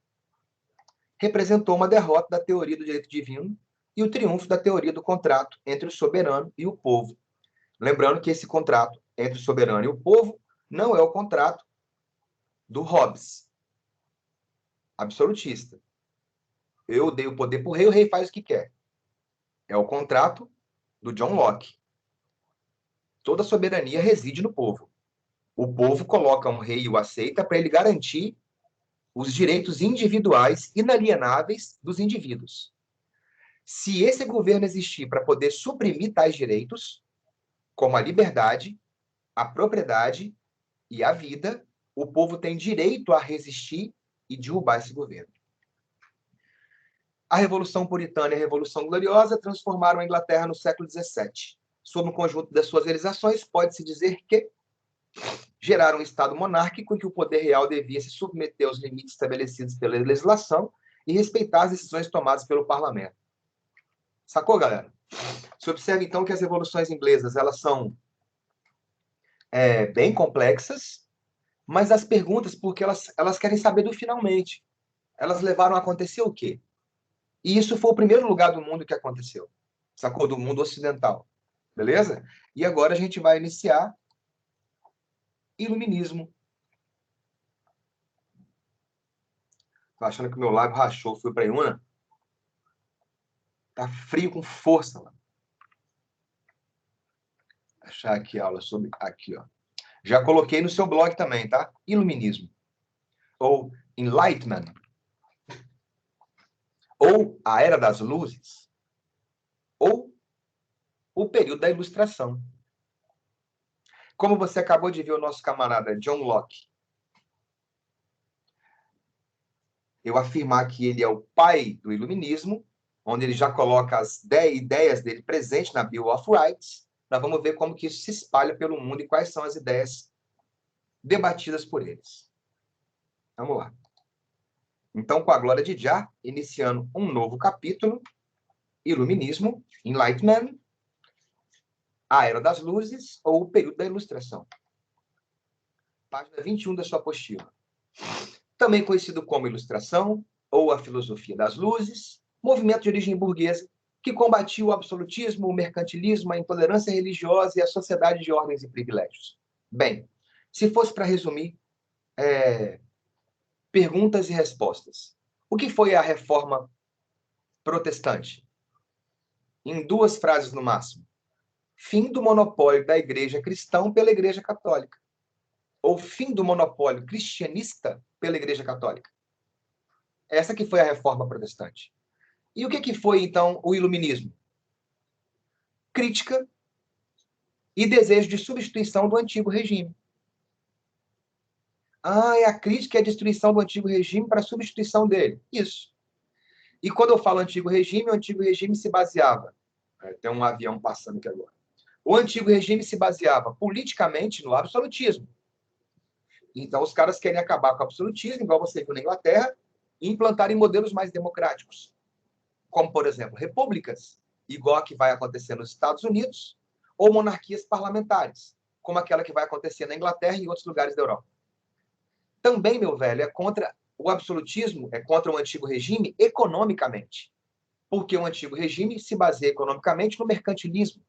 representou uma derrota da teoria do direito divino e o triunfo da teoria do contrato entre o soberano e o povo. Lembrando que esse contrato entre o soberano e o povo não é o contrato do Hobbes, absolutista. Eu dei o poder para o rei faz o que quer. É o contrato do John Locke. Toda soberania reside no povo. O povo coloca um rei e o aceita para ele garantir os direitos individuais inalienáveis dos indivíduos. Se esse governo existir para poder suprimir tais direitos, como a liberdade, a propriedade e a vida, o povo tem direito a resistir e derrubar esse governo. A Revolução Puritana e a Revolução Gloriosa transformaram a Inglaterra no século XVII. Sob o conjunto das suas realizações, pode-se dizer que Geraram um Estado monárquico em que o poder real devia se submeter aos limites estabelecidos pela legislação e respeitar as decisões tomadas pelo parlamento. Sacou, galera? Você observa, então, que as revoluções inglesas elas são bem complexas, mas as perguntas, porque elas querem saber do finalmente. Elas levaram a acontecer o quê? E isso foi o primeiro lugar do mundo que aconteceu. Sacou? Do mundo ocidental. Beleza? E agora a gente vai iniciar Iluminismo. Tô achando que o meu lábio rachou. Fui para Iuna. Tá frio com força, mano. Achar aqui a aula sobre... Aqui, ó. Já coloquei no seu blog também, tá? Iluminismo. Ou Enlightenment. Ou a Era das Luzes. Ou o período da Ilustração. Como você acabou de ver o nosso camarada John Locke, eu afirmar que ele é o pai do Iluminismo, onde ele já coloca as 10 ideias dele presentes na Bill of Rights, nós vamos ver como que isso se espalha pelo mundo e quais são as ideias debatidas por eles. Vamos lá. Então, com a glória de Jah, iniciando um novo capítulo, Iluminismo, Enlightenment, a Era das Luzes ou o período da Ilustração. Página 21 da sua apostila. Também conhecido como Ilustração, ou a Filosofia das Luzes, movimento de origem burguesa que combatia o absolutismo, o mercantilismo, a intolerância religiosa e a sociedade de ordens e privilégios. Bem, se fosse para resumir, perguntas e respostas. O que foi a Reforma Protestante? Em 2 frases no máximo. Fim do monopólio da Igreja cristã pela Igreja católica. Ou fim do monopólio cristianista pela Igreja católica. Essa que foi a Reforma Protestante. E o que foi, então, o Iluminismo? Crítica e desejo de substituição do antigo regime. É a crítica e a destruição do antigo regime para a substituição dele. Isso. E quando eu falo antigo regime, o antigo regime se baseava... Tem um avião passando aqui agora. O antigo regime se baseava politicamente no absolutismo. Então, os caras querem acabar com o absolutismo, igual você viu na Inglaterra, e implantarem modelos mais democráticos. Como, por exemplo, repúblicas, igual a que vai acontecer nos Estados Unidos, ou monarquias parlamentares, como aquela que vai acontecer na Inglaterra e em outros lugares da Europa. Também, meu velho, é contra o absolutismo, é contra o antigo regime economicamente. Porque o antigo regime se baseia economicamente no mercantilismo,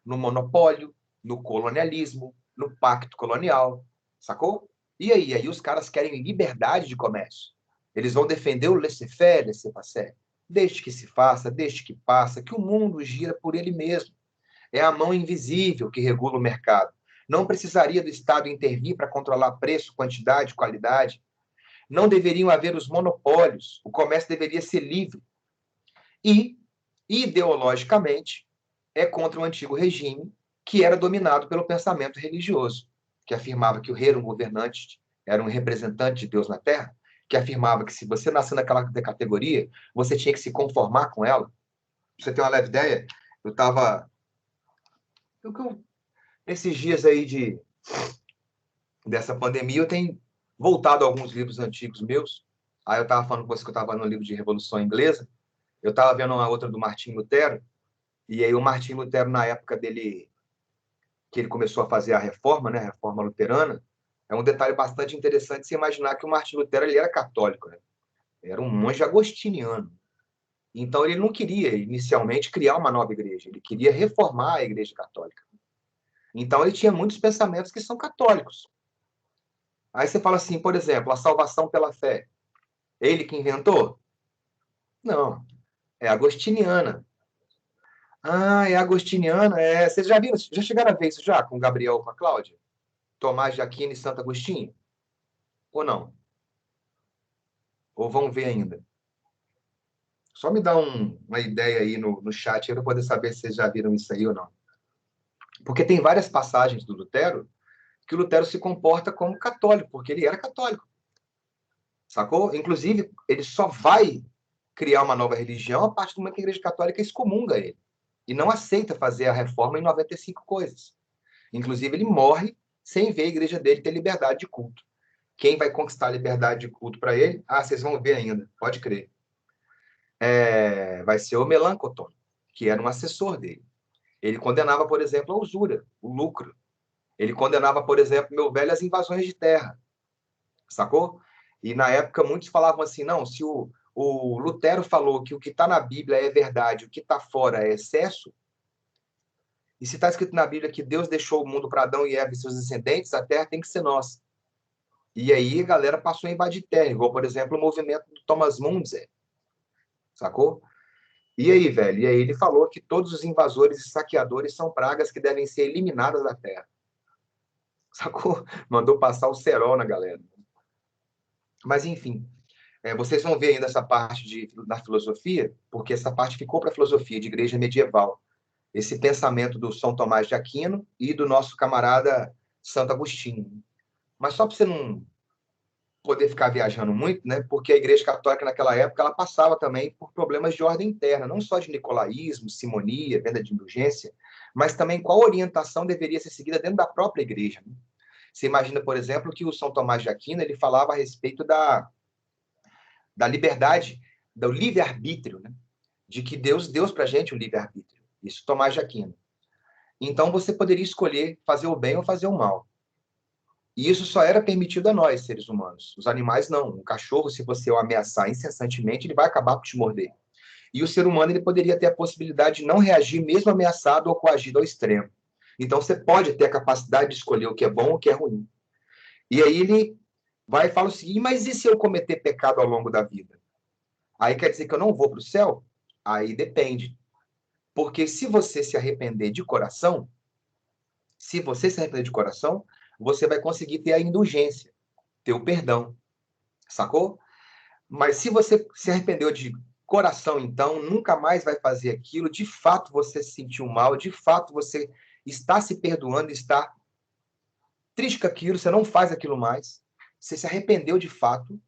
no monopólio, no colonialismo, no pacto colonial, sacou? E aí os caras querem liberdade de comércio. Eles vão defender o laissez-faire, laissez-passer. Deixe que se faça, deixe que passa, que o mundo gira por ele mesmo. É a mão invisível que regula o mercado. Não precisaria do Estado intervir para controlar preço, quantidade, qualidade. Não deveriam haver os monopólios. O comércio deveria ser livre. E, ideologicamente, é contra o antigo regime, que era dominado pelo pensamento religioso, que afirmava que o rei era um governante, era um representante de Deus na Terra, que afirmava que se você nasceu naquela categoria, você tinha que se conformar com ela. Pra você ter uma leve ideia, eu estava... Esses dias aí dessa pandemia, eu tenho voltado a alguns livros antigos meus. Aí eu estava falando com você que eu estava no livro de Revolução Inglesa, eu estava vendo uma outra do Martinho Lutero, e aí o Martinho Lutero, na época dele, que ele começou a fazer a reforma, né, a reforma luterana, é um detalhe bastante interessante você imaginar que o Martinho Lutero ele era católico, né? Era um monge agostiniano. Então ele não queria, inicialmente, criar uma nova igreja, ele queria reformar a igreja católica. Então ele tinha muitos pensamentos que são católicos. Aí você fala assim, por exemplo, a salvação pela fé. Ele que inventou? Não, é agostiniana. É agostiniana, é. Vocês já viram, já chegaram a ver isso já com Gabriel, com a Cláudia? Tomás de Aquino e Santo Agostinho? Ou não? Ou vão ver ainda? Só me dá uma ideia aí no chat para poder saber se vocês já viram isso aí ou não. Porque tem várias passagens do Lutero que o Lutero se comporta como católico, porque ele era católico. Sacou? Inclusive, ele só vai criar uma nova religião a partir do momento que a Igreja Católica excomunga ele. E não aceita fazer a reforma em 95 coisas. Inclusive, ele morre sem ver a igreja dele ter liberdade de culto. Quem vai conquistar a liberdade de culto para ele? Ah, vocês vão ver ainda, pode crer. Vai ser o Melanchthon, que era um assessor dele. Ele condenava, por exemplo, a usura, o lucro. Ele condenava, por exemplo, meu velho, as invasões de terra, sacou? E na época muitos falavam assim, não, se o Lutero falou que o que está na Bíblia é verdade, o que está fora é excesso, e se está escrito na Bíblia que Deus deixou o mundo para Adão e Eva e seus descendentes, a terra tem que ser nossa. E aí a galera passou a invadir terra, igual, por exemplo, o movimento do Thomas Munzer, sacou? E aí, velho? E aí ele falou que todos os invasores e saqueadores são pragas que devem ser eliminadas da terra. Sacou? Mandou passar o cerol na galera. Mas, enfim, vocês vão ver ainda essa parte da filosofia, porque essa parte ficou para a filosofia de igreja medieval. Esse pensamento do São Tomás de Aquino e do nosso camarada Santo Agostinho. Mas só para você não poder ficar viajando muito, né? Porque a Igreja Católica naquela época ela passava também por problemas de ordem interna, não só de nicolaísmo, simonia, venda de indulgência, mas também qual orientação deveria ser seguida dentro da própria Igreja. Né? Você imagina, por exemplo, que o São Tomás de Aquino ele falava a respeito da liberdade, do livre-arbítrio, né? De que Deus deu para a gente o livre-arbítrio. Isso, Tomás de Aquino. Então, você poderia escolher fazer o bem ou fazer o mal. E isso só era permitido a nós, seres humanos. Os animais, não. Um cachorro, se você o ameaçar incessantemente, ele vai acabar por te morder. E o ser humano, ele poderia ter a possibilidade de não reagir, mesmo ameaçado ou coagido ao extremo. Então, você pode ter a capacidade de escolher o que é bom ou o que é ruim. E aí ele vai e fala o seguinte, mas e se eu cometer pecado ao longo da vida? Aí quer dizer que eu não vou para o céu? Aí depende. Porque se você se arrepender de coração, você vai conseguir ter a indulgência, ter o perdão, sacou? Mas se você se arrependeu de coração, então, nunca mais vai fazer aquilo, de fato você se sentiu mal, de fato você está se perdoando, está triste com aquilo, você não faz aquilo mais, você se arrependeu de fato,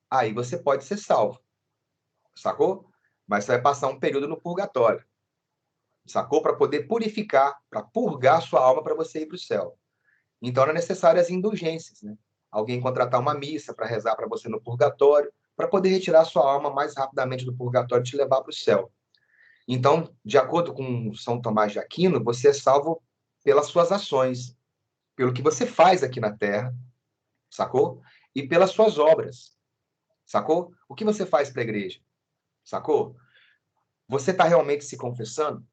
aí você pode ser salvo, sacou? Mas você vai passar um período no purgatório, sacou? Para poder purificar, para purgar sua alma para você ir para o céu. Então, eram necessárias as indulgências, né? Alguém contratar uma missa para rezar para você no purgatório, para poder retirar sua alma mais rapidamente do purgatório e te levar para o céu. Então, de acordo com São Tomás de Aquino, você é salvo pelas suas ações, pelo que você faz aqui na Terra, sacou? E pelas suas obras, sacou? O que você faz para a igreja, sacou? Você está realmente se confessando?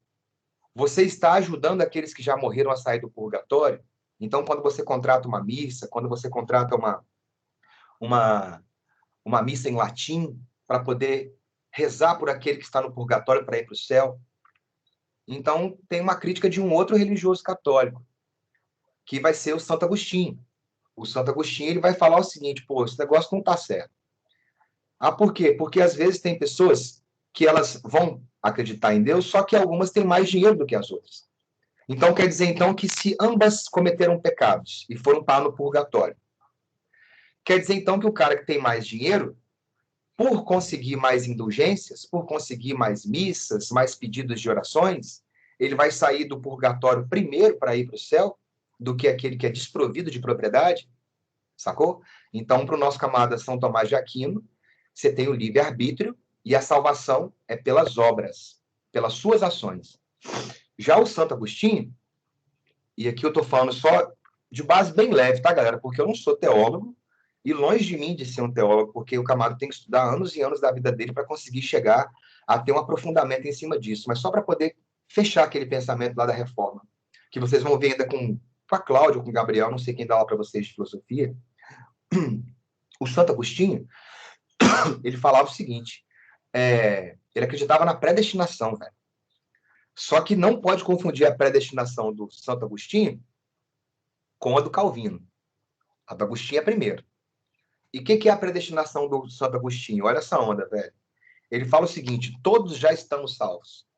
Você está ajudando aqueles que já morreram a sair do purgatório? Então, quando você contrata uma missa, quando você contrata uma, uma missa em latim para poder rezar por aquele que está no purgatório para ir para o céu. Então, tem uma crítica de um outro religioso católico, que vai ser o Santo Agostinho. O Santo Agostinho ele vai falar o seguinte, pô, esse negócio não está certo. Ah, por quê? Porque às vezes tem pessoas que elas vão acreditar em Deus, só que algumas têm mais dinheiro do que as outras. Então, quer dizer, então, que se ambas cometeram pecados e foram parar no purgatório, quer dizer, então, que o cara que tem mais dinheiro, por conseguir mais indulgências, por conseguir mais missas, mais pedidos de orações, ele vai sair do purgatório primeiro para ir para o céu, do que aquele que é desprovido de propriedade, sacou? Então, para o nosso camarada São Tomás de Aquino, você tem o livre-arbítrio e a salvação é pelas obras, pelas suas ações. Já o Santo Agostinho, e aqui eu estou falando só de base bem leve, tá, galera? Porque eu não sou teólogo, e longe de mim de ser um teólogo, porque o camarada tem que estudar anos e anos da vida dele para conseguir chegar a ter um aprofundamento em cima disso. Mas só para poder fechar aquele pensamento lá da reforma, que vocês vão ver ainda com a Cláudia ou com o Gabriel, não sei quem dá lá para vocês de filosofia. O Santo Agostinho, ele falava o seguinte, ele acreditava na predestinação, velho. Só que não pode confundir a predestinação do Santo Agostinho com a do Calvino. A do Agostinho é primeiro. E o que é a predestinação do Santo Agostinho? Olha essa onda, velho. Ele fala o seguinte, todos já estamos salvos.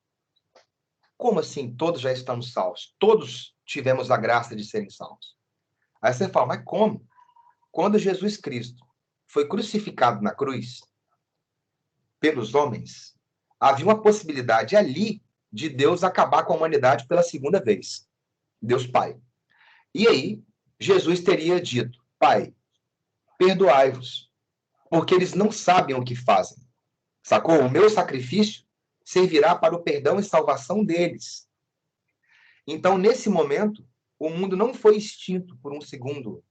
Como assim todos já estamos salvos? Todos tivemos a graça de serem salvos. Aí você fala, mas como? Quando Jesus Cristo foi crucificado na cruz pelos homens, havia uma possibilidade ali de Deus acabar com a humanidade pela segunda vez. Deus Pai. E aí, Jesus teria dito: Pai, perdoai-vos, porque eles não sabem o que fazem. Sacou? O meu sacrifício servirá para o perdão e salvação deles. Então, nesse momento, o mundo não foi extinto por um segundo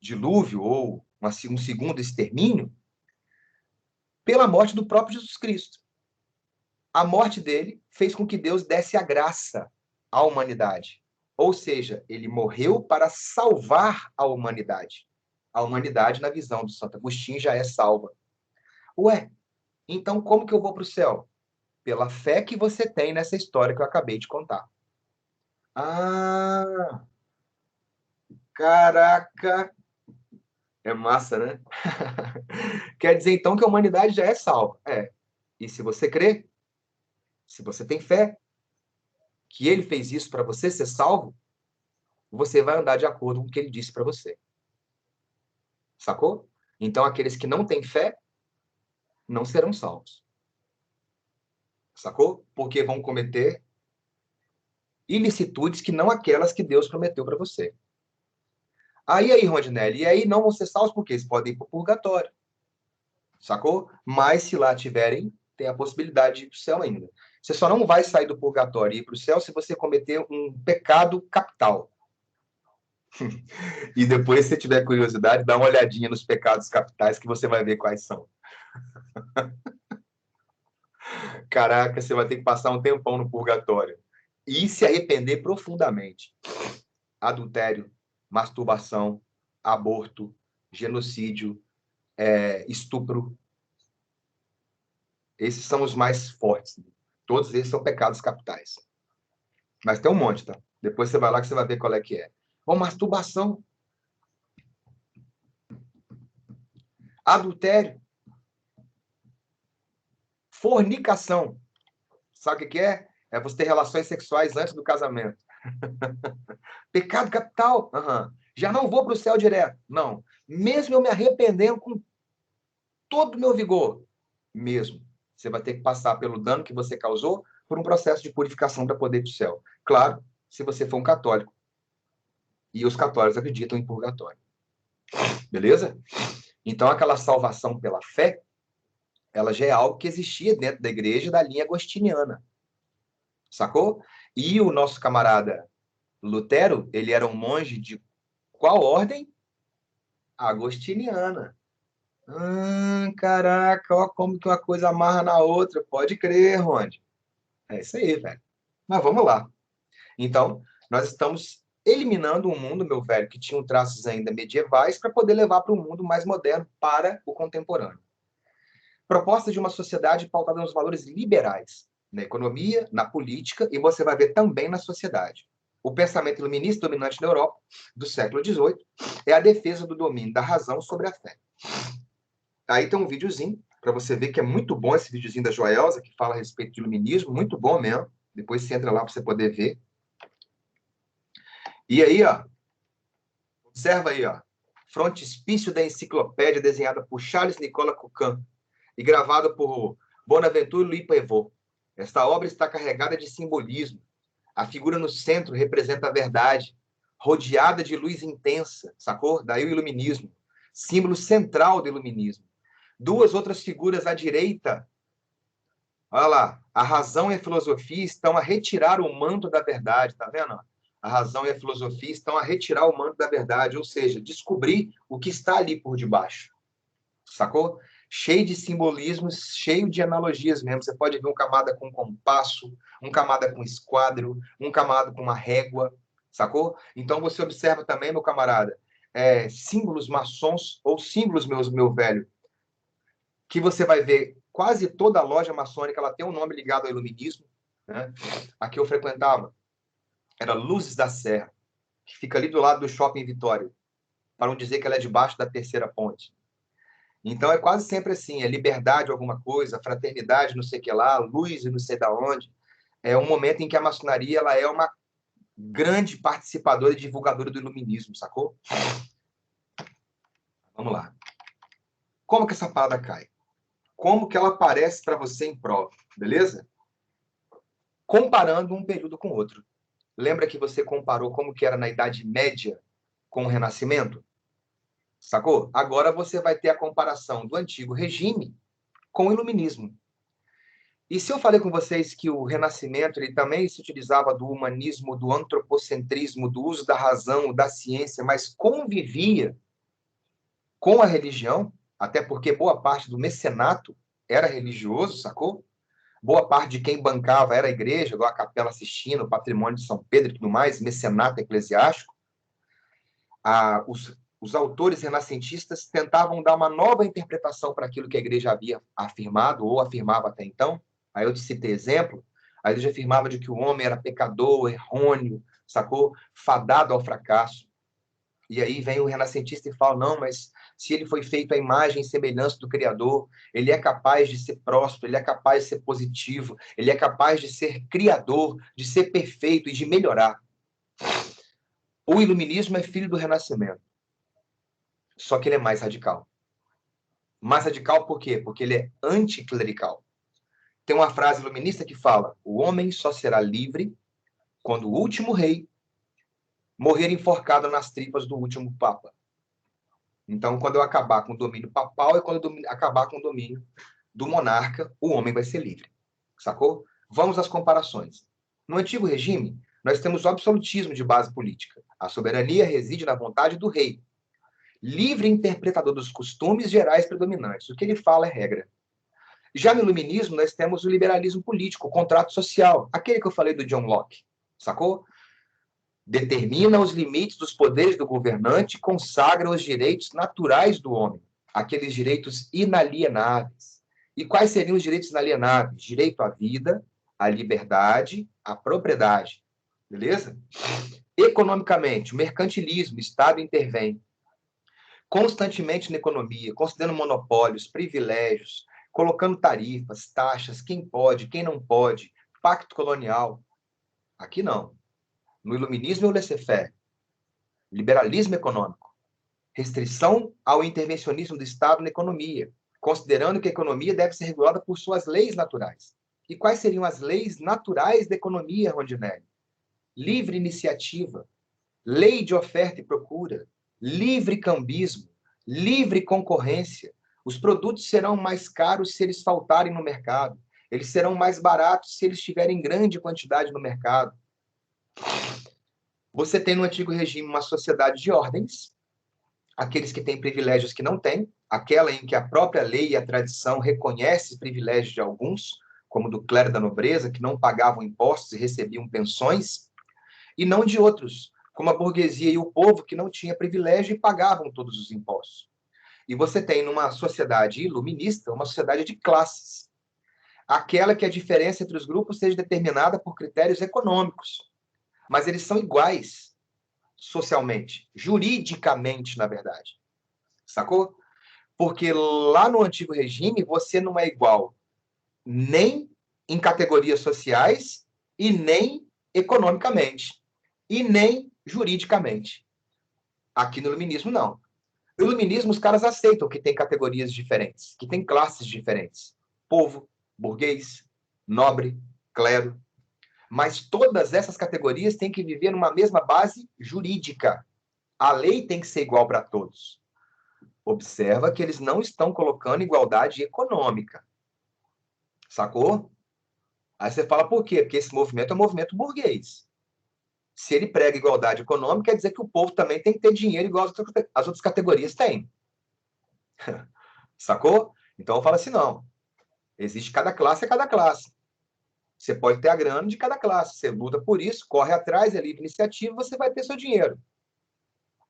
dilúvio ou um segundo extermínio pela morte do próprio Jesus Cristo. A morte dele fez com que Deus desse a graça à humanidade. Ou seja, ele morreu para salvar a humanidade. A humanidade, na visão do Santo Agostinho, já é salva. Ué, então como que eu vou para o céu? Pela fé que você tem nessa história que eu acabei de contar. Ah, caraca! É massa, né? Quer dizer, então, que a humanidade já é salva. É. E se você crê, se você tem fé, que ele fez isso para você ser salvo, você vai andar de acordo com o que ele disse para você. Sacou? Então, aqueles que não têm fé não serão salvos. Sacou? Porque vão cometer ilicitudes que não aquelas que Deus prometeu para você. Aí, Rondinelli, e aí não vão ser salvos porque eles podem ir para o purgatório. Sacou? Mas se lá tiverem, tem a possibilidade de ir para o céu ainda. Você só não vai sair do purgatório e ir para o céu se você cometer um pecado capital. E depois, se você tiver curiosidade, dá uma olhadinha nos pecados capitais que você vai ver quais são. Caraca, você vai ter que passar um tempão no purgatório. E se arrepender profundamente. Adultério, masturbação, aborto, genocídio, estupro. Esses são os mais fortes. Todos esses são pecados capitais. Mas tem um monte, tá? Depois você vai lá que você vai ver qual é que é. Masturbação, adultério, fornicação. Sabe o que é? É você ter relações sexuais antes do casamento. Pecado capital. Uhum. Já não vou para o céu direto. Não. Mesmo eu me arrependendo com todo o meu vigor, mesmo, você vai ter que passar pelo dano que você causou por um processo de purificação para poder ir para o céu. Claro, se você for um católico. E os católicos acreditam em purgatório. Beleza? Então, aquela salvação pela fé, ela já é algo que existia dentro da igreja da linha agostiniana. Sacou? E o nosso camarada Lutero, ele era um monge de qual ordem? Agostiniana. Caraca, ó como que uma coisa amarra na outra. Pode crer, Ronde. É isso aí, velho. Mas vamos lá. Então, nós estamos eliminando um mundo, meu velho, que tinha traços ainda medievais para poder levar para um mundo mais moderno, para o contemporâneo. Proposta de uma sociedade pautada nos valores liberais, na economia, na política, e você vai ver também na sociedade. O pensamento iluminista dominante na Europa do século XVIII é a defesa do domínio da razão sobre a fé. Aí tem um videozinho, para você ver que é muito bom esse videozinho da Joelza, que fala a respeito de iluminismo, muito bom mesmo. Depois você entra lá para você poder ver. E aí, ó, observa aí, ó, frontispício da enciclopédia desenhada por Charles Nicolas Coucan e gravada por Bonaventure Louis Prévost. Esta obra está carregada de simbolismo. A figura no centro representa a verdade, rodeada de luz intensa, sacou? Daí o iluminismo, símbolo central do iluminismo. Duas outras figuras à direita, olha lá, a razão e a filosofia estão a retirar o manto da verdade, tá vendo? A razão e a filosofia estão a retirar o manto da verdade, ou seja, descobrir o que está ali por debaixo, sacou? Cheio de simbolismos, cheio de analogias mesmo. Você pode ver um camada com compasso, um camada com esquadro, um camada com uma régua, sacou? Então você observa também, meu camarada, símbolos maçons ou símbolos, meu velho, que você vai ver quase toda a loja maçônica, ela tem um nome ligado ao iluminismo, né? A que eu frequentava era Luzes da Serra, que fica ali do lado do Shopping Vitória, para não dizer que ela é debaixo da terceira ponte. Então é quase sempre assim, é liberdade alguma coisa, fraternidade não sei o que lá, luz e não sei da onde. É um momento em que a maçonaria ela é uma grande participadora e divulgadora do iluminismo, sacou? Vamos lá. Como que essa parada cai? Como que ela aparece para você em prova, beleza? Comparando um período com outro. Lembra que você comparou como que era na Idade Média com o Renascimento, sacou? Agora você vai ter a comparação do antigo regime com o iluminismo. E se eu falei com vocês que o Renascimento ele também se utilizava do humanismo, do antropocentrismo, do uso da razão, da ciência, mas convivia com a religião, até porque boa parte do mecenato era religioso, sacou? Boa parte de quem bancava era a igreja, igual a Capela Sistina, o Patrimônio de São Pedro e tudo mais, mecenato eclesiástico. Os autores renascentistas tentavam dar uma nova interpretação para aquilo que a igreja havia afirmado ou afirmava até então. Aí eu te citei exemplo. A igreja afirmava de que o homem era pecador, errôneo, sacou? Fadado ao fracasso. E aí vem o renascentista e fala, não, mas se ele foi feito à imagem e semelhança do Criador, ele é capaz de ser próspero, ele é capaz de ser positivo, ele é capaz de ser criador, de ser perfeito e de melhorar. O iluminismo é filho do renascimento, só que ele é mais radical. Mais radical por quê? Porque ele é anticlerical. Tem uma frase iluminista que fala, o homem só será livre quando o último rei morrer enforcado nas tripas do último papa. Então, quando eu acabar com o domínio papal e quando eu acabar com o domínio do monarca, o homem vai ser livre. Sacou? Vamos às comparações. No antigo regime, nós temos o absolutismo de base política. A soberania reside na vontade do rei, livre interpretador dos costumes gerais predominantes. O que ele fala é regra. Já no iluminismo, nós temos o liberalismo político, o contrato social, aquele que eu falei do John Locke. Sacou? Determina os limites dos poderes do governante e consagra os direitos naturais do homem, aqueles direitos inalienáveis. E quais seriam os direitos inalienáveis? Direito à vida, à liberdade, à propriedade. Beleza? Economicamente, o mercantilismo, o Estado intervém constantemente na economia, considerando monopólios, privilégios, colocando tarifas, taxas, quem pode, quem não pode, pacto colonial. Aqui não. No iluminismo e o laissez-faire, liberalismo econômico, restrição ao intervencionismo do Estado na economia, considerando que a economia deve ser regulada por suas leis naturais. E quais seriam as leis naturais da economia, Rondinelli? Livre iniciativa, lei de oferta e procura, livre cambismo, livre concorrência. Os produtos serão mais caros se eles faltarem no mercado. Eles serão mais baratos se eles tiverem grande quantidade no mercado. Você tem no antigo regime uma sociedade de ordens, aqueles que têm privilégios que não têm, aquela em que a própria lei e a tradição reconhecem privilégios de alguns, como do clero da nobreza, que não pagavam impostos e recebiam pensões, e não de outros, como a burguesia e o povo, que não tinha privilégio e pagavam todos os impostos. E você tem numa sociedade iluminista, uma sociedade de classes, aquela que a diferença entre os grupos seja determinada por critérios econômicos, mas eles são iguais socialmente, juridicamente, na verdade. Sacou? Porque lá no antigo regime, você não é igual nem em categorias sociais e nem economicamente, e nem juridicamente. Aqui no iluminismo, não. No iluminismo, os caras aceitam que tem categorias diferentes, que tem classes diferentes. Povo, burguês, nobre, clero, mas todas essas categorias têm que viver numa mesma base jurídica. A lei tem que ser igual para todos. Observa que eles não estão colocando igualdade econômica. Sacou? Aí você fala, por quê? Porque esse movimento é um movimento burguês. Se ele prega igualdade econômica, quer dizer que o povo também tem que ter dinheiro igual as outras categorias têm. Sacou? Então eu falo assim, não. Existe cada classe é cada classe. Você pode ter a grana de cada classe. Você luta por isso, corre atrás, é livre iniciativa, você vai ter seu dinheiro.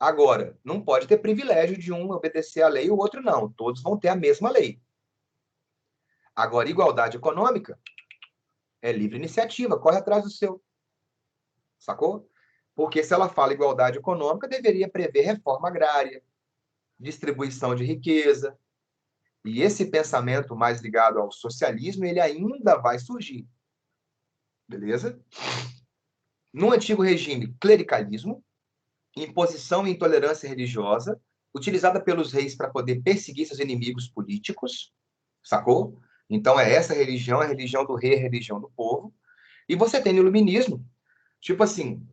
Agora, não pode ter privilégio de um obedecer à lei e o outro não. Todos vão ter a mesma lei. Agora, igualdade econômica é livre iniciativa, corre atrás do seu. Sacou? Porque se ela fala igualdade econômica, deveria prever reforma agrária, distribuição de riqueza. E esse pensamento mais ligado ao socialismo, ele ainda vai surgir. Beleza? No antigo regime, clericalismo, imposição e intolerância religiosa, utilizada pelos reis para poder perseguir seus inimigos políticos, sacou? Então, é essa religião, a religião do rei, a religião do povo. E você tem no iluminismo, tipo assim,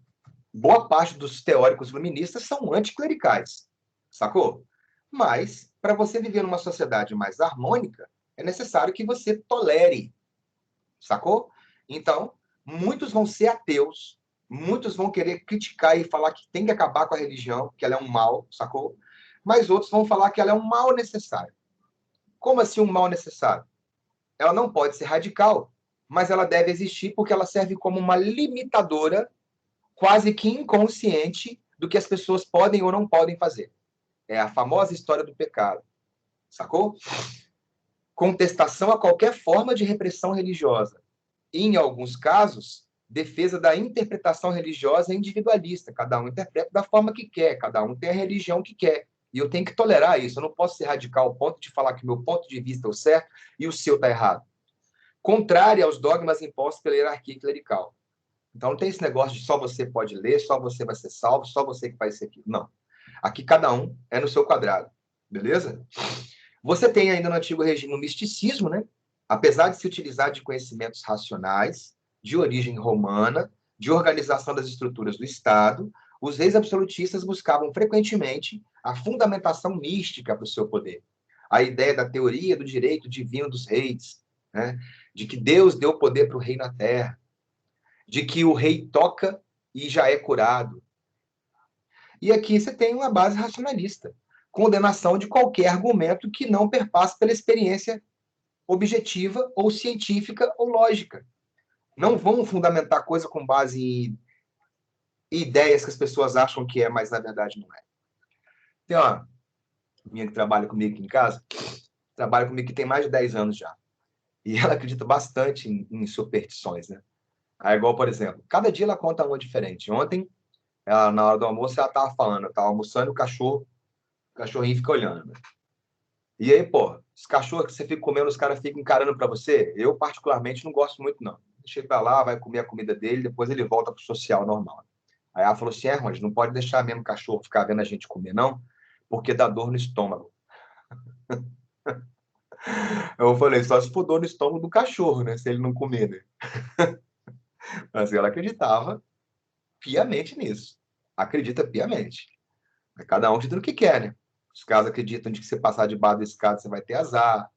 Boa parte dos teóricos iluministas são anticlericais, sacou? Mas, para você viver numa sociedade mais harmônica, é necessário que você tolere, sacou? Então, muitos vão ser ateus, muitos vão querer criticar e falar que tem que acabar com a religião, que ela é um mal, sacou? Mas outros vão falar que ela é um mal necessário. Como assim um mal necessário? Ela não pode ser radical, mas ela deve existir porque ela serve como uma limitadora quase que inconsciente do que as pessoas podem ou não podem fazer. É a famosa história do pecado, sacou? Contestação a qualquer forma de repressão religiosa. E, em alguns casos, defesa da interpretação religiosa individualista. Cada um interpreta da forma que quer, cada um tem a religião que quer. E eu tenho que tolerar isso. Eu não posso ser radical ao ponto de falar que o meu ponto de vista é o certo e o seu está errado. Contrária aos dogmas impostos pela hierarquia clerical. Então, não tem esse negócio de só você pode ler, só você vai ser salvo, só você que vai ser aquilo. Não. Aqui cada um é no seu quadrado. Beleza? Você tem ainda no antigo regime o misticismo, né? Apesar de se utilizar de conhecimentos racionais, de origem romana, de organização das estruturas do Estado, os reis absolutistas buscavam frequentemente a fundamentação mística para o seu poder. A ideia da teoria do direito divino dos reis, né? De que Deus deu poder para o rei na terra, de que o rei toca e já é curado. E aqui você tem uma base racionalista, condenação de qualquer argumento que não perpasse pela experiência objetiva ou científica ou lógica. Não vão fundamentar coisa com base em ideias que as pessoas acham que é, mas na verdade não é. Tem uma minha que trabalha comigo aqui em casa, trabalha comigo que tem mais de 10 anos já. E ela acredita bastante em superstições, né? Aí, igual, por exemplo, cada dia ela conta uma diferente. Ontem, ela, na hora do almoço, ela tava falando, eu tava almoçando e o cachorrinho fica olhando, né? E aí, pô, os cachorros que você fica comendo, os caras ficam encarando para você, eu particularmente não gosto muito, não. Deixa ele pra lá, vai comer a comida dele, depois ele volta pro social normal. Aí ela falou assim, Ronald, não pode deixar mesmo o cachorro ficar vendo a gente comer, não, porque dá dor no estômago. Eu falei, só se for dor no estômago do cachorro, né, se ele não comer, né? Mas ela acreditava piamente nisso. Acredita piamente. Cada um acredita no que quer, né? Os caras acreditam de que se passar debaixo da escada você vai ter azar,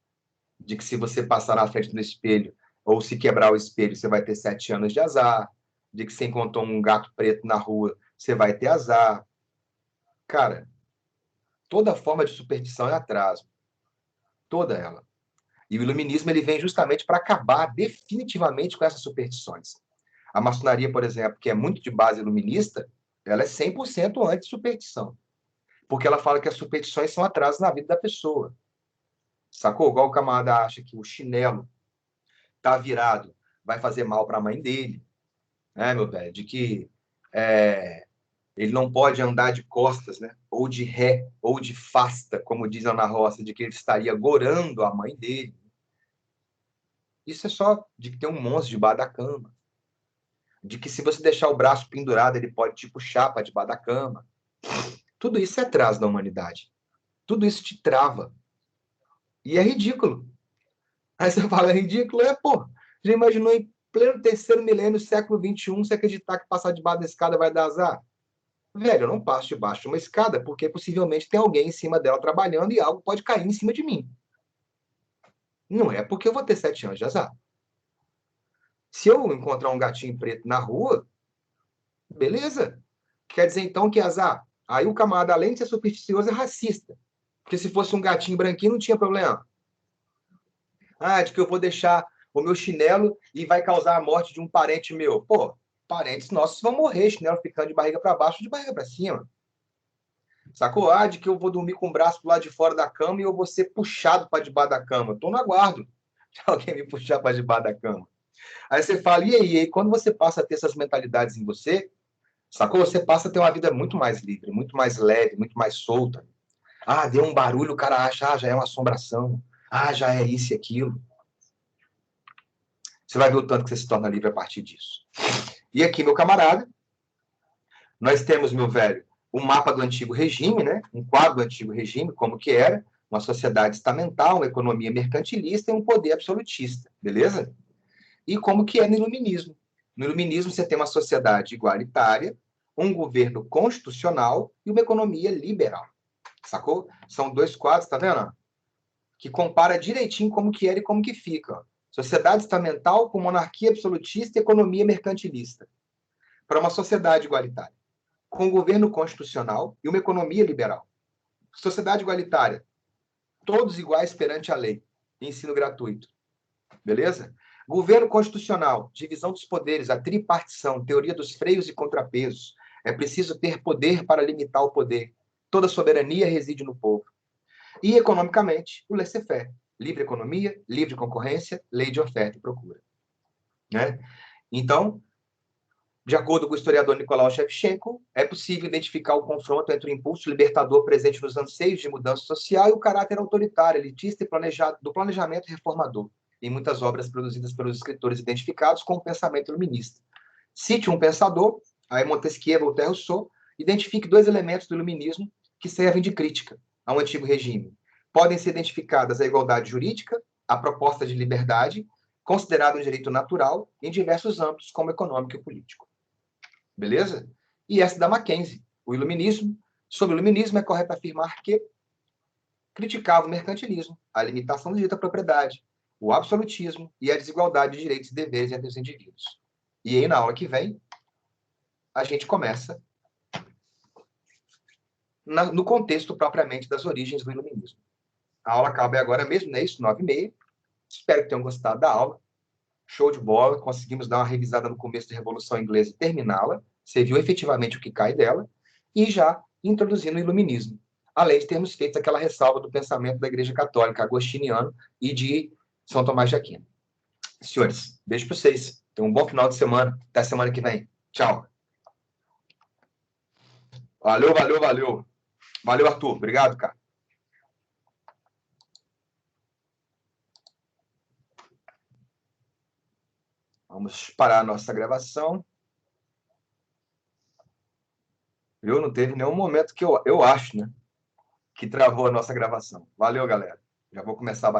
de que se você passar na frente do espelho ou se quebrar o espelho, você vai ter 7 anos de azar, de que você encontrou um gato preto na rua, você vai ter azar. Cara, toda forma de superstição é atraso. Toda ela. E o iluminismo ele vem justamente para acabar definitivamente com essas superstições. A maçonaria, por exemplo, que é muito de base iluminista, ela é 100% anti-superstição. Porque ela fala que as superstições são atrasos na vida da pessoa. Sacou? Igual o camarada acha que o chinelo tá virado, vai fazer mal para a mãe dele, né, meu velho? De que ele não pode andar de costas, né? Ou de ré, ou de fasta, como dizem na roça, de que ele estaria gorando a mãe dele. Isso é só de que tem um monstro debaixo da cama. De que se você deixar o braço pendurado, ele pode te puxar para debaixo da cama. Tudo isso é atraso da humanidade. Tudo isso te trava. E é ridículo. Aí você fala, é ridículo? É, pô. Já imaginou em pleno terceiro milênio, século XXI, você acreditar que passar debaixo da escada vai dar azar? Velho, eu não passo debaixo de uma escada porque possivelmente tem alguém em cima dela trabalhando e algo pode cair em cima de mim. Não é porque eu vou ter 7 anos de azar. Se eu encontrar um gatinho preto na rua, beleza. Quer dizer então que azar? Aí o camarada, além de ser supersticioso, é racista. Porque se fosse um gatinho branquinho, não tinha problema. Ah, de que eu vou deixar o meu chinelo e vai causar a morte de um parente meu. Pô, parentes nossos vão morrer, chinelo ficando de barriga para baixo, de barriga para cima. Sacou? Ah, de que eu vou dormir com o braço do lado de fora da cama e eu vou ser puxado para debaixo da cama. Eu tô no aguardo de alguém me puxar para debaixo da cama. Aí você fala, e aí? Quando você passa a ter essas mentalidades em você, sacou? Você passa a ter uma vida muito mais livre, muito mais leve, muito mais solta. Ah, deu um barulho, o cara acha, ah, já é uma assombração. Ah, já é isso e aquilo. Você vai ver o tanto que você se torna livre a partir disso. E aqui, meu camarada, nós temos, meu velho, um mapa do antigo regime, né? Um quadro do antigo regime, como que era, uma sociedade estamental, uma economia mercantilista e um poder absolutista, beleza? E como que é no iluminismo. No iluminismo você tem uma sociedade igualitária, um governo constitucional e uma economia liberal. Sacou? São dois quadros, tá vendo? Que compara direitinho como que era e como que fica. Sociedade estamental com monarquia absolutista e economia mercantilista. Para uma sociedade igualitária, com um governo constitucional e uma economia liberal. Sociedade igualitária, todos iguais perante a lei. Ensino gratuito. Beleza? Governo constitucional, divisão dos poderes, a tripartição, teoria dos freios e contrapesos. É preciso ter poder para limitar o poder. Toda soberania reside no povo. E, economicamente, o laissez-faire. Livre economia, livre concorrência, lei de oferta e procura. Né? Então, de acordo com o historiador Nicolau Shevchenko, é possível identificar o confronto entre o impulso libertador presente nos anseios de mudança social e o caráter autoritário, elitista e do planejamento reformador, em muitas obras produzidas pelos escritores identificados com o pensamento iluminista. Cite um pensador, aí Montesquieu, Voltaire, Rousseau, identifique dois elementos do iluminismo que servem de crítica ao antigo regime. Podem ser identificadas a igualdade jurídica, a proposta de liberdade, considerado um direito natural em diversos âmbitos, como econômico e político. Beleza? E essa da Mackenzie, o iluminismo. Sobre o iluminismo, é correto afirmar que criticava o mercantilismo, a limitação do direito à propriedade, o absolutismo e a desigualdade de direitos e deveres entre os indivíduos. E aí, na aula que vem, a gente começa no contexto propriamente das origens do iluminismo. A aula acaba agora mesmo, né? Isso, 9h30. Espero que tenham gostado da aula. Show de bola. Conseguimos dar uma revisada no começo da Revolução Inglesa e terminá-la. Você viu efetivamente o que cai dela. E já introduzindo o iluminismo. Além de termos feito aquela ressalva do pensamento da Igreja Católica agostiniano e de São Tomás de Aquino. Senhores, beijo para vocês. Tenham um bom final de semana. Até semana que vem. Tchau. Valeu, valeu, valeu. Valeu, Arthur. Obrigado, cara. Vamos parar a nossa gravação. Viu? Não teve nenhum momento que eu acho, né? Que travou a nossa gravação. Valeu, galera. Já vou começar a baixar.